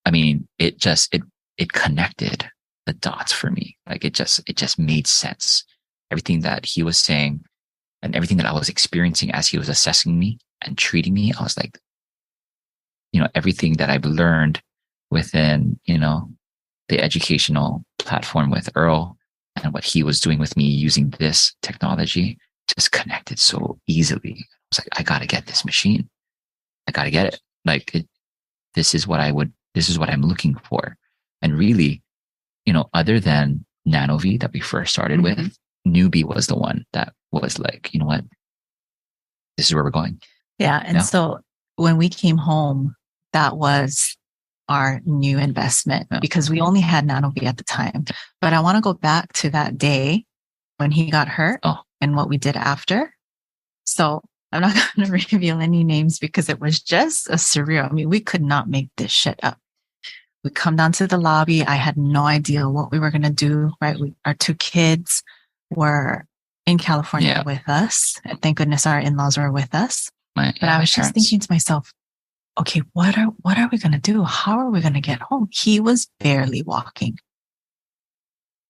it connected the dots for me. Like it just made sense. Everything that he was saying and everything that I was experiencing as he was assessing me and treating me, I was like, everything that I've learned within, the educational platform with Earl and what he was doing with me using this technology just connected so easily. I was like, I got to get this machine. I got to get it. Like this is what I'm looking for. And really, other than NanoV that we first started with, Newbie was the one that was like, you know what? This is where we're going. Yeah. And so when we came home, that was our new investment because we only had NanoV at the time. But I want to go back to that day when he got hurt and what we did after. So I'm not going to reveal any names because it was just a surreal. We could not make this shit up. We come down to the lobby. I had no idea what we were going to do, right? Our two kids were in California with us. And thank goodness our in-laws were with us. But I was just thinking to myself, okay, what are we going to do? How are we going to get home? He was barely walking.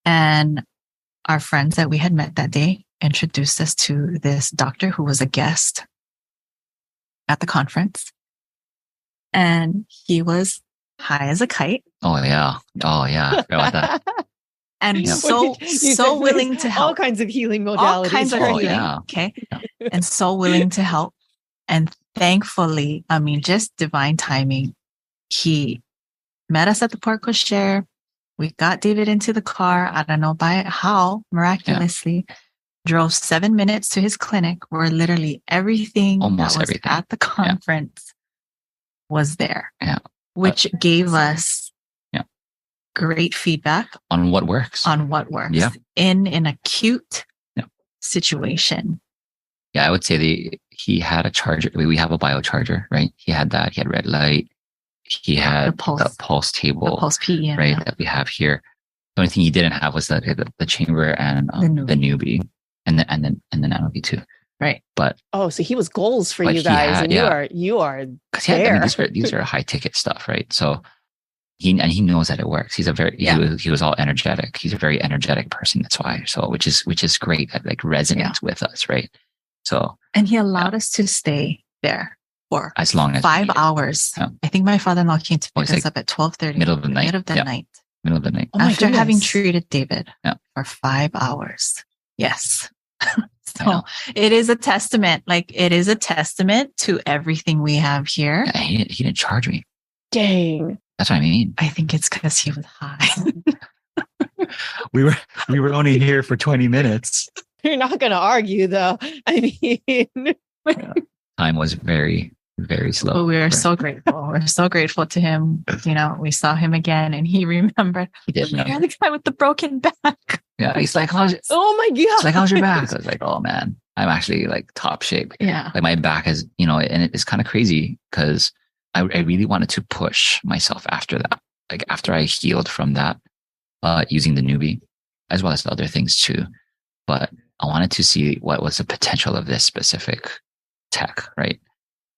And our friends that we had met that day introduced us to this doctor who was a guest at the conference. And he was high as a kite. Oh yeah. Forgot about that. And so willing to help. All kinds of healing modalities. Okay. And so willing to help. And thankfully, just divine timing. He met us at the porte cochere. We got David into the car. I don't know how, miraculously, drove 7 minutes to his clinic where literally everything at the conference was there. Yeah. Which gave us great feedback on what works. Yeah. In an acute situation. Yeah, I would say he had a charger. We have a biocharger, right? He had that. He had red light. He had the pulse table, the pulse PE, right? That we have here. The only thing he didn't have was the chamber and the newbie, and the NanoV too. Right. But so he was goals for you guys, and you are there. These are high ticket stuff, right? So he knows that it works. He's he was all energetic. He's a very energetic person. That's why. So which is great. That like resonates with us, right? So and he allowed us to stay there for as long as 5 hours. Yeah. I think my father-in-law came to pick us up at 12:30. Middle of the night. Middle of the night. Middle of the night. After having treated David for 5 hours. Yes. So it is a testament. Like, it is a testament to everything we have here. Yeah, he didn't charge me. Dang. That's what I mean. I think it's because he was high. We were only here for 20 minutes. You're not going to argue, though. I mean, Time was very, very slow. But we are so grateful. We're so grateful to him. You know, we saw him again and he remembered. He did You're remember. the guy with the broken back. Yeah, he's like, oh my God. He's like, how's your back? I was like, oh man, I'm actually like top shape. Yeah. Like my back is, you know, and it's kind of crazy because I really wanted to push myself after that. Like after I healed from that, using the newbie, as well as other things too. But I wanted to see what was the potential of this specific tech, right?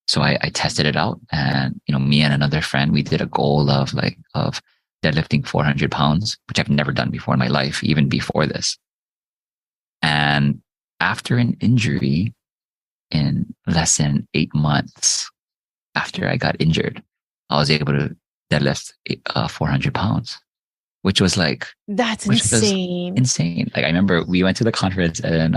So I tested it out, and you know, me and another friend, we did a goal of deadlifting 400 pounds, which I've never done before in my life, even before this. And after an injury, in less than 8 months after I got injured, I was able to deadlift 400 pounds, which was like, that's insane. Insane. Like I remember we went to the conference and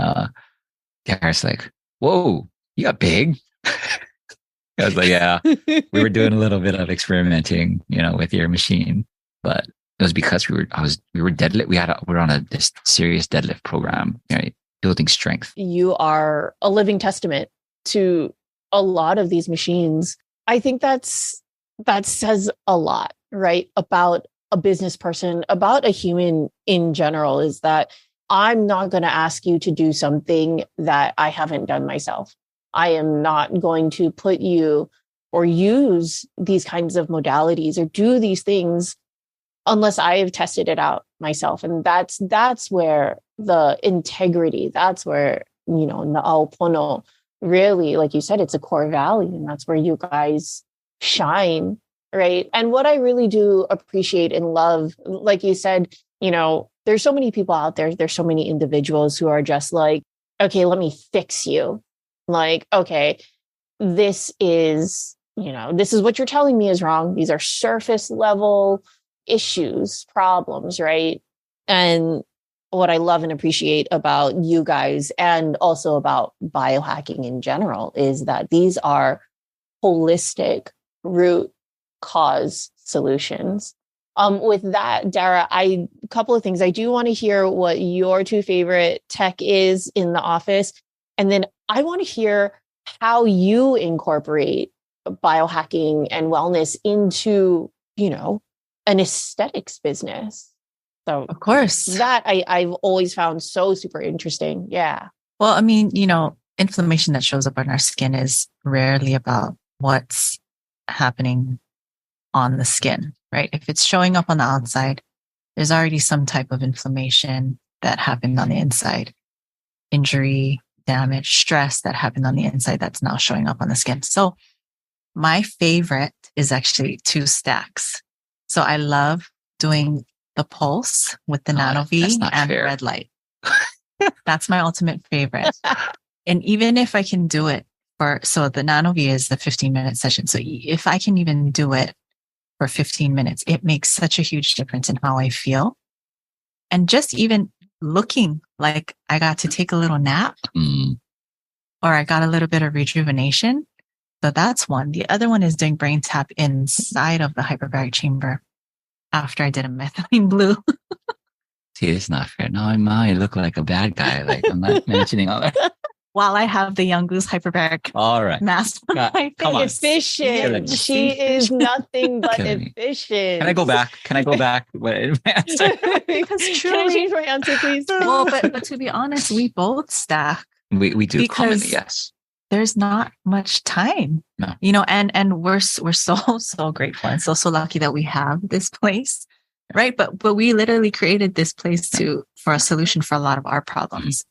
Dara's like, whoa, you got big. I was like, yeah, we were doing a little bit of experimenting, you know, with your machine, but it was because we were deadlift. We were on this serious deadlift program, right? Building strength. You are a living testament to a lot of these machines. I think that says a lot, right? About a business person, about a human in general, is that I'm not going to ask you to do something that I haven't done myself. I am not going to put you or use these kinds of modalities or do these things unless I have tested it out myself. And that's where the integrity, that's where, you know, Na'au Pono really, like you said, it's a core value, and that's where you guys shine, right? And what I really do appreciate and love, like you said, you know, there's so many people out there, there's so many individuals who are just like, okay, let me fix you. Like, okay, this is what you're telling me is wrong. These are surface level issues, problems, right? And what I love and appreciate about you guys and also about biohacking in general is that these are holistic root cause solutions. With that, Dara, a couple of things. I do want to hear what your two favorite tech is in the office. And then I want to hear how you incorporate biohacking and wellness into, you know, an aesthetics business. So Of course. that I've always found so super interesting. Yeah. Well, I mean, you know, inflammation that shows up on our skin is rarely about what's happening on the skin, right? If it's showing up on the outside, there's already some type of inflammation that happened on the inside. Injury, damage, stress that happened on the inside that's now showing up on the skin. So my favorite is actually 2 stacks. So I love doing the pulse with the Nano V and the red light. That's my ultimate favorite. And even if I can do it so the Nano V is the 15-minute session. So if I can even do it for 15 minutes, it makes such a huge difference in how I feel. And just even looking like I got to take a little nap or I got a little bit of rejuvenation. So that's one. The other one is doing brain tap inside of the hyperbaric chamber after I did a methylene blue. See, it's not fair. No, I look like a bad guy. Like I'm not mentioning all that. While I have the Young Goose hyperbaric All right. mask. Come on. Efficient. She is nothing but efficient. Can I go back? Because Can I change my answer, please? Well, but to be honest, we both stack. We do Because commonly, yes. There's not much time, No. You know, and we're so grateful and so lucky that we have this place, right? But we literally created this place for a solution for a lot of our problems.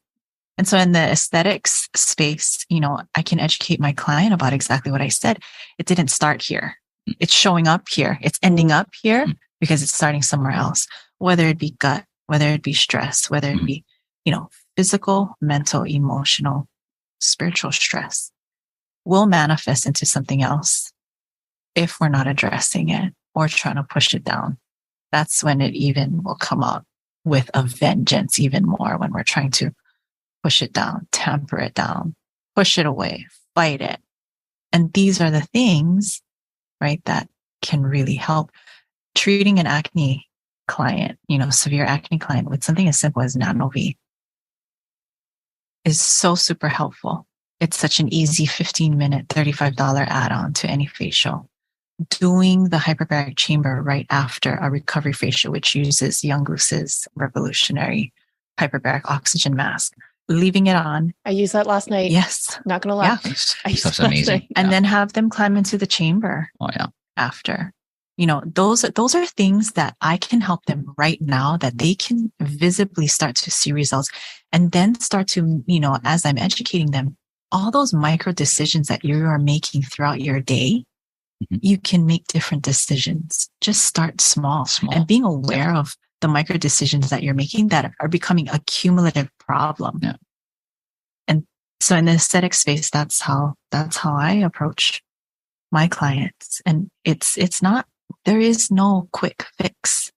And so in the aesthetics space, you know, I can educate my client about exactly what I said. It didn't start here. It's showing up here. It's ending up here because it's starting somewhere else, whether it be gut, whether it be stress, whether it be, you know, physical, mental, emotional, spiritual stress will manifest into something else if we're not addressing it or trying to push it down. That's when it even will come out with a vengeance even more when we're trying to push it down, temper it down, push it away, fight it. And these are the things, right, that can really help. Treating an acne client, severe acne client with something as simple as Nanovi is so super helpful. It's such an easy 15-minute, $35 add-on to any facial. Doing the hyperbaric chamber right after a recovery facial, which uses Young Goose's revolutionary hyperbaric oxygen mask, leaving it on. I used that last night. Yes. Not going to lie. Yeah. Stuff's amazing. And then have them climb into the chamber. Oh, yeah. After. Those are things that I can help them right now, that they can visibly start to see results, and then start to, as I'm educating them, all those micro decisions that you are making throughout your day, you can make different decisions. Just start small. And being aware of the micro decisions that you're making that are becoming a cumulative problem. Yeah. And so in the aesthetic space, that's how I approach my clients. And it's not, there is no quick fix,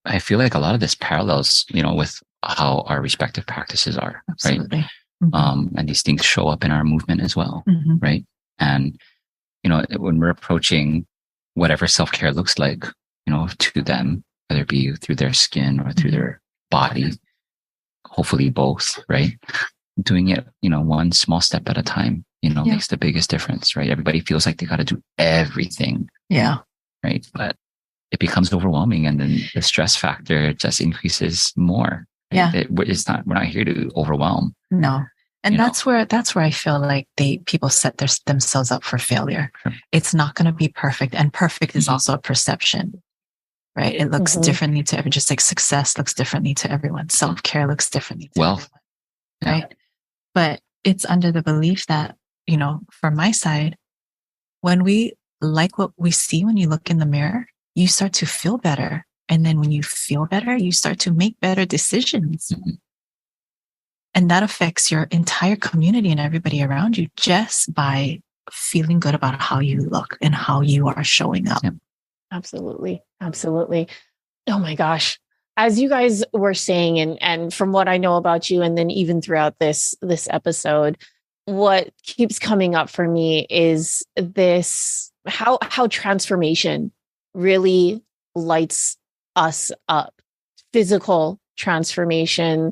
I feel like a lot of this parallels, with how our respective practices are. Absolutely. Right. Mm-hmm. And these things show up in our movement as well. Mm-hmm. Right. And, when we're approaching whatever self-care looks like, to them, whether it be through their skin or through their body, hopefully both, right? Doing it, one small step at a time, makes the biggest difference, right? Everybody feels like they got to do everything. Yeah. Right. But it becomes overwhelming, and then the stress factor just increases more. Right? Yeah. We're not here to overwhelm. No. And that's where I feel like people set themselves up for failure. Sure. It's not going to be perfect. And perfect is also a perception, right? It looks differently to everyone, just like success looks differently to everyone. Self-care looks differently to everyone, right? But it's under the belief that, from my side, when we like what we see when you look in the mirror, you start to feel better. And then when you feel better, you start to make better decisions. Mm-hmm. And that affects your entire community and everybody around you just by feeling good about how you look and how you are showing up. Yep. Absolutely. Absolutely. Oh my gosh. As you guys were saying, and from what I know about you, and then even throughout this episode, what keeps coming up for me is this, how transformation really lights us up. Physical transformation,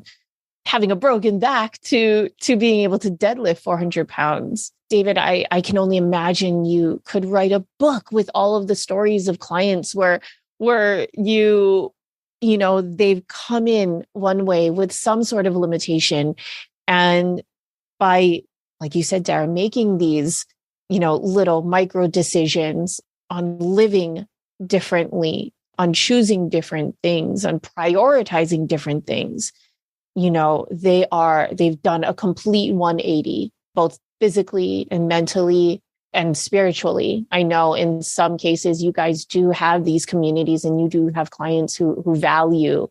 having a broken back to being able to deadlift 400 pounds. David, I can only imagine you could write a book with all of the stories of clients where they've come in one way with some sort of limitation. And by, like you said, Dara, making these, little micro decisions on living differently, on choosing different things, on prioritizing different things, they've done a complete 180, both physically and mentally and spiritually. I know in some cases you guys do have these communities, and you do have clients who value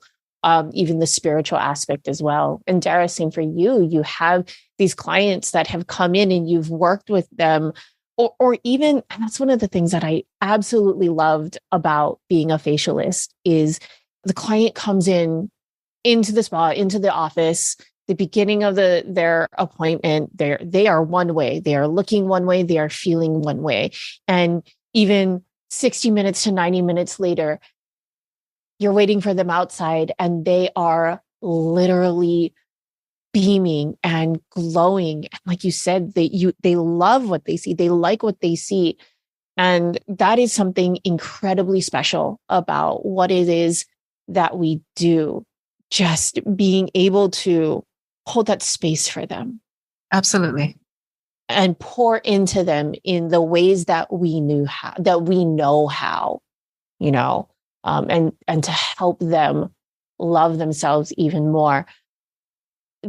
even the spiritual aspect as well. And Dara, same for you. You have these clients that have come in and you've worked with them, or even, and that's one of the things that I absolutely loved about being a facialist, is the client comes into the spa, into the office, the beginning of their appointment, they are one way, they are looking one way, they are feeling one way. And even 60 minutes to 90 minutes later, you're waiting for them outside and they are literally beaming and glowing. And like you said, they love what they see. They like what they see. And that is something incredibly special about what it is that we do. Just being able to hold that space for them. Absolutely. And pour into them in the ways that we know how, and to help them love themselves even more.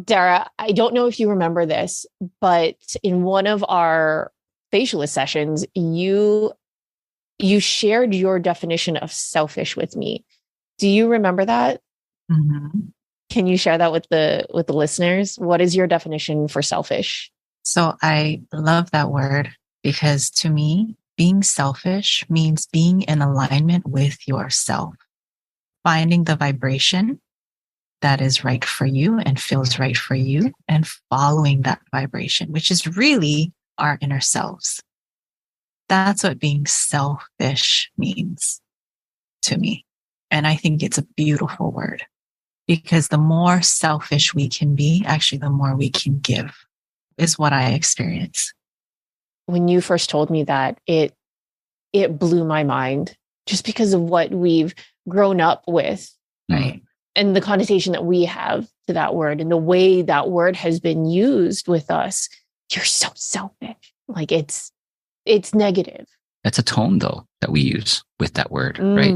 Dara, I don't know if you remember this, but in one of our facialist sessions, you shared your definition of selfish with me. Do you remember that? Mm-hmm. Can you share that with the listeners? What is your definition for selfish? So I love that word, because to me, being selfish means being in alignment with yourself, finding the vibration that is right for you and feels right for you, and following that vibration, which is really our inner selves. That's what being selfish means to me. And I think it's a beautiful word, because the more selfish we can be, actually, the more we can give, is what I experience. When you first told me that, it blew my mind, just because of what we've grown up with, right? And the connotation that we have to that word, and the way that word has been used with us. You're so selfish. Like it's negative. That's a tone, though, that we use with that word, right?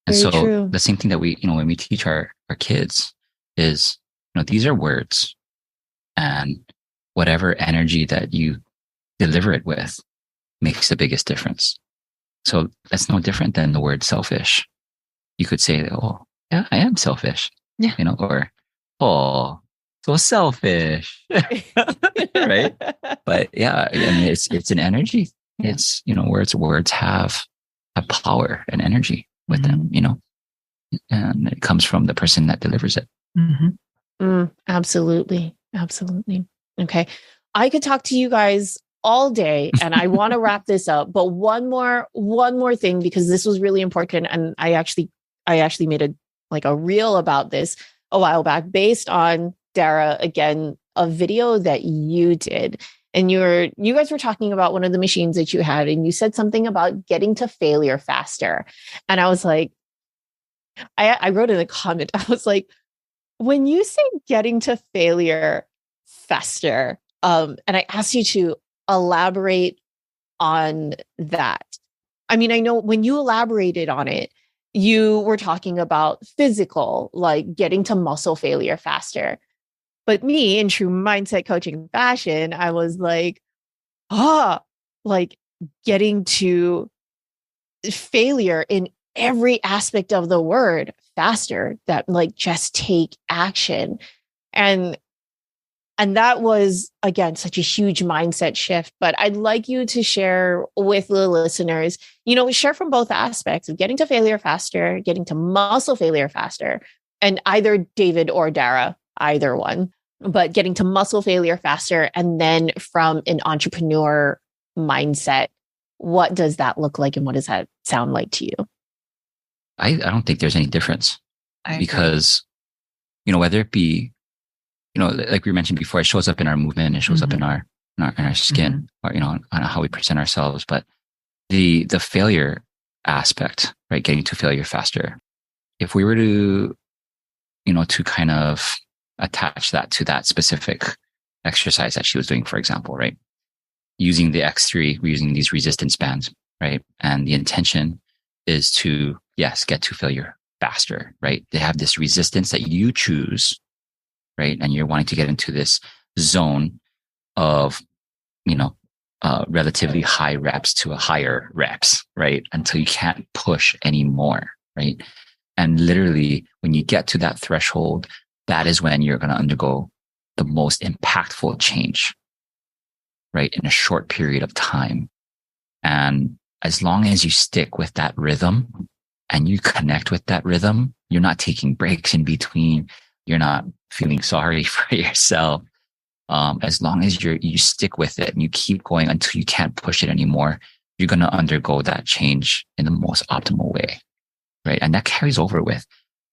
And so true. the same thing that we, when we teach our kids is, these are words, and whatever energy that you deliver it with makes the biggest difference. So that's no different than the word selfish. You could say, oh, yeah, I am selfish, or, oh, so selfish, right? But yeah, I mean, it's an energy. It's, words have power and energy with them, and it comes from the person that delivers it. Absolutely. Absolutely. Okay. I could talk to you guys all day, and I want to wrap this up, but one more thing, because this was really important. And I actually made a reel about this a while back, based on, Dara, again, a video that you did. And you guys were talking about one of the machines that you had, and you said something about getting to failure faster. And I was like, I wrote in a comment, I was like, when you say getting to failure faster, and I asked you to elaborate on that. I mean, I know when you elaborated on it, you were talking about physical, like getting to muscle failure faster. But me, in true mindset coaching fashion, I was like, like getting to failure in every aspect of the word faster, that like just take action. And that was, again, such a huge mindset shift. But I'd like you to share with the listeners, share from both aspects of getting to failure faster, getting to muscle failure faster, and either David or Dara, either one, but getting to muscle failure faster. And then from an entrepreneur mindset, what does that look like, and what does that sound like to you? I don't think there's any difference, because, whether it be, like we mentioned before, it shows up in our movement, it shows up in our skin, or, on how we present ourselves. But the failure aspect, right? Getting to failure faster. If we were to, to kind of attach that to that specific exercise that she was doing, for example, right? Using the X3, we're using these resistance bands, right? And the intention is to, yes, get to failure faster, right? They have this resistance that you choose, right? And you're wanting to get into this zone of, relatively high reps to a higher reps, right? Until you can't push anymore, right? And literally, when you get to that threshold, that is when you're going to undergo the most impactful change, right? In a short period of time. And as long as you stick with that rhythm and you connect with that rhythm, you're not taking breaks in between. You're not feeling sorry for yourself. As long as you stick with it and you keep going until you can't push it anymore, you're going to undergo that change in the most optimal way, right? And that carries over with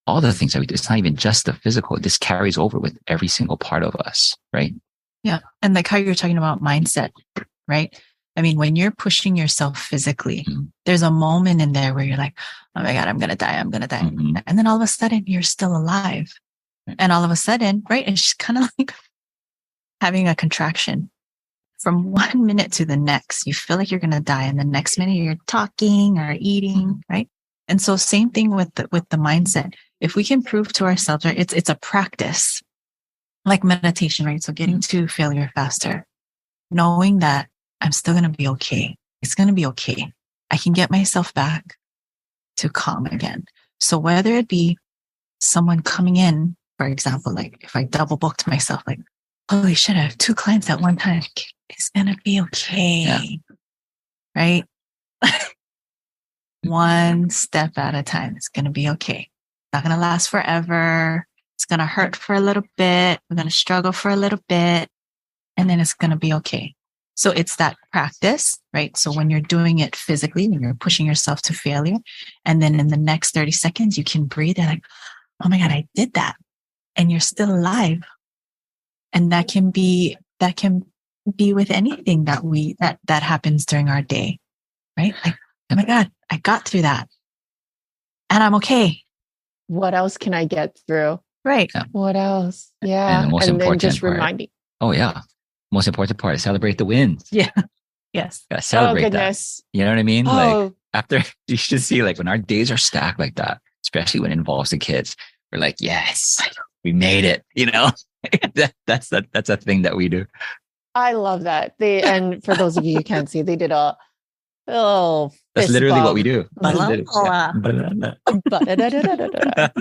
all the things that we do. It's not even just the physical. This carries over with every single part of us, right? Yeah. And like how you're talking about mindset, right? I mean, when you're pushing yourself physically, there's a moment in there where you're like, oh my God, I'm going to die. I'm going to die. And then all of a sudden you're still alive. And all of a sudden, right? It's just kind of like having a contraction from 1 minute to the next. You feel like you're going to die. And the next minute you're talking or eating, right? And so same thing with the mindset. If we can prove to ourselves, right, it's a practice like meditation, right? So getting to failure faster, knowing that I'm still going to be okay. It's going to be okay. I can get myself back to calm again. So whether it be someone coming in, for example, like if I double booked myself, like, holy shit, I have 2 clients at one time. It's going to be okay. Right? One step at a time. It's going to be okay. Not going to last forever. It's going to hurt for a little bit. We're going to struggle for a little bit, and then it's going to be okay. So it's that practice, right? So when you're doing it physically, when you're pushing yourself to failure, and then in the next 30 seconds, you can breathe and like, oh my God, I did that. And you're still alive. And that can be with anything that happens during our day, right? Like, oh my God, I got through that and I'm okay. What else can I get through? Right. Yeah. What else? Yeah. And the most important then just part, reminding. Oh yeah. Most important part is celebrate the wins. Yeah. Yes. Gotta celebrate goodness. that. You know what I mean? Oh. Like after you should see like when our days are stacked like that, especially when it involves the kids, we're like, yes, we made it. You know, that's a thing that we do. I love that. And for those of you who can't see, they did that's literally what we do.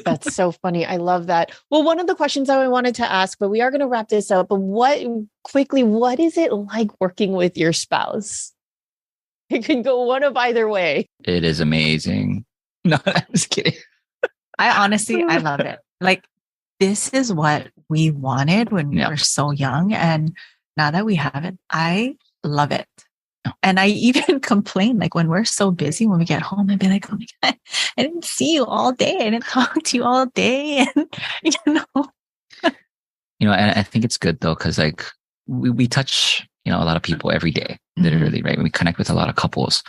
That's so funny. I love that. Well, one of the questions I wanted to ask, but we are going to wrap this up. But what is it like working with your spouse? It can go one of either way. It is amazing. No, I'm just kidding. I love it. Like, this is what we wanted when we were so young. And now that we have it, I love it. And I even complain, like when we're so busy, when we get home, I'd be like, oh my God, I didn't see you all day. I didn't talk to you all day. And, and I think it's good though, because like we touch, a lot of people every day, literally, right? When we connect with a lot of couples,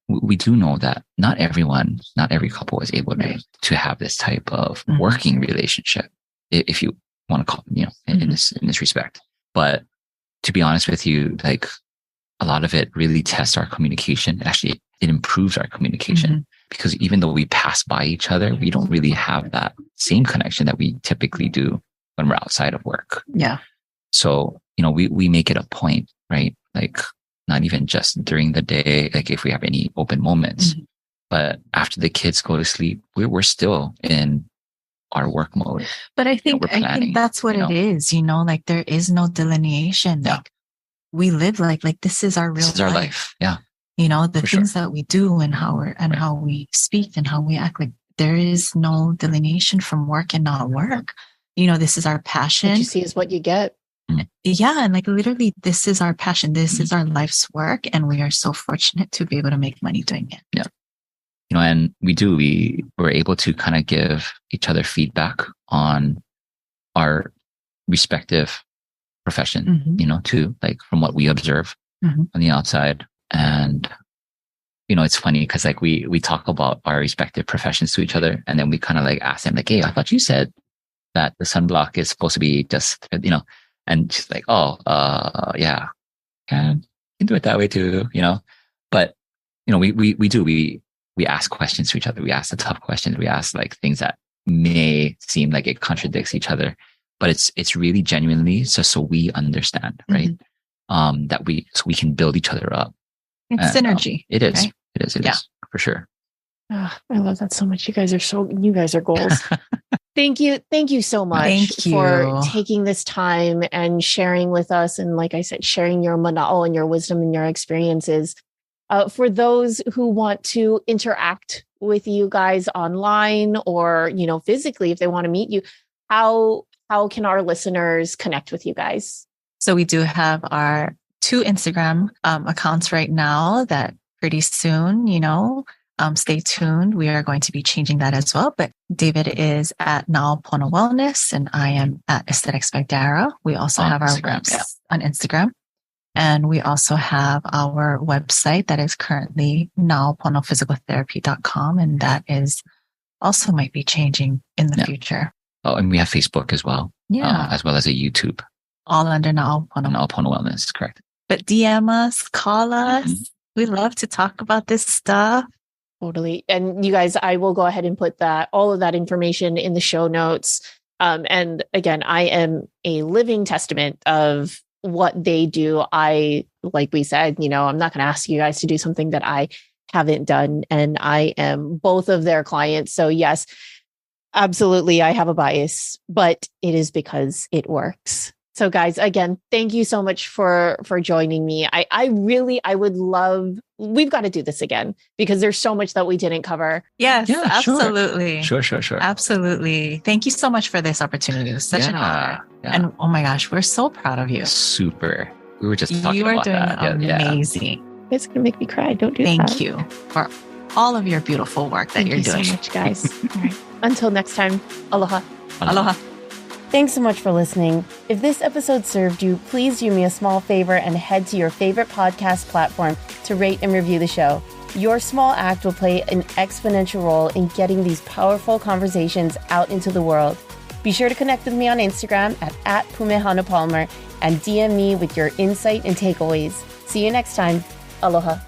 we do know that not every couple is able to have this type of working relationship, if you want to call, in this respect. But to be honest with you, like, a lot of it really tests our communication. Actually, it improves our communication because even though we pass by each other, we don't really have that same connection that we typically do when we're outside of work. Yeah. So, we make it a point, right? Like not even just during the day, like if we have any open moments, but after the kids go to sleep, we're still in our work mode. But I think that's what it is, like there is no delineation. Yeah. Like, we live like this is our real life. This is our life. Yeah. The things that we do and how we speak and how we act, like there is no delineation from work and not work. This is our passion. What you see is what you get. Yeah. And like literally this is our passion. This is our life's work. And we are so fortunate to be able to make money doing it. Yeah. And we're able to kind of give each other feedback on our respective profession, too, like from what we observe on the outside. And, it's funny because like we talk about our respective professions to each other. And then we kind of like ask them like, hey, I thought you said that the sunblock is supposed to be just, and she's like, oh, yeah, can do it that way too, but, we ask questions to each other. We ask the tough questions. We ask like things that may seem like it contradicts each other. But it's really genuinely so we understand, right? So we can build each other up. It's synergy. It is. Right? It is for sure. Oh, I love that so much. You guys are goals. Thank you so much for taking this time and sharing with us. And like I said, sharing your mana'o and your wisdom and your experiences. For those who want to interact with you guys online or, physically, if they want to meet you, how can our listeners connect with you guys? So we do have our 2 Instagram accounts right now that pretty soon, stay tuned. We are going to be changing that as well. But David is at Na'au Pono Wellness and I am at Aesthetics by Dara. We also have our website on Instagram. And we also have our website that is currently na'auponophysicaltherapy.com. And that is also might be changing in the future. Oh, and we have Facebook as well. Yeah. As well as a YouTube. All under Na'au Pono. Na'au Pono Wellness, correct. But DM us, call us. We love to talk about this stuff. Totally. And you guys, I will go ahead and put all of that information in the show notes. And again, I am a living testament of what they do. Like we said, I'm not going to ask you guys to do something that I haven't done. And I am both of their clients. So yes, absolutely, I have a bias, but it is because it works. So guys, again, thank you so much for joining me. I would love, we've got to do this again because there's so much that we didn't cover. Yes, Yeah, absolutely. Sure. Absolutely. Thank you so much for this opportunity. It was such an honor. Yeah. And oh my gosh, we're so proud of you. Super. We were just talking about that. You are doing amazing. It's going to make me cry. Don't do that. Thank you for all of your beautiful work that you're doing. Thank you so much, guys. All right. Until next time, aloha. Aloha. Thanks so much for listening. If this episode served you, please do me a small favor and head to your favorite podcast platform to rate and review the show. Your small act will play an exponential role in getting these powerful conversations out into the world. Be sure to connect with me on Instagram at @PumeHanaPalmer and DM me with your insight and takeaways. See you next time. Aloha.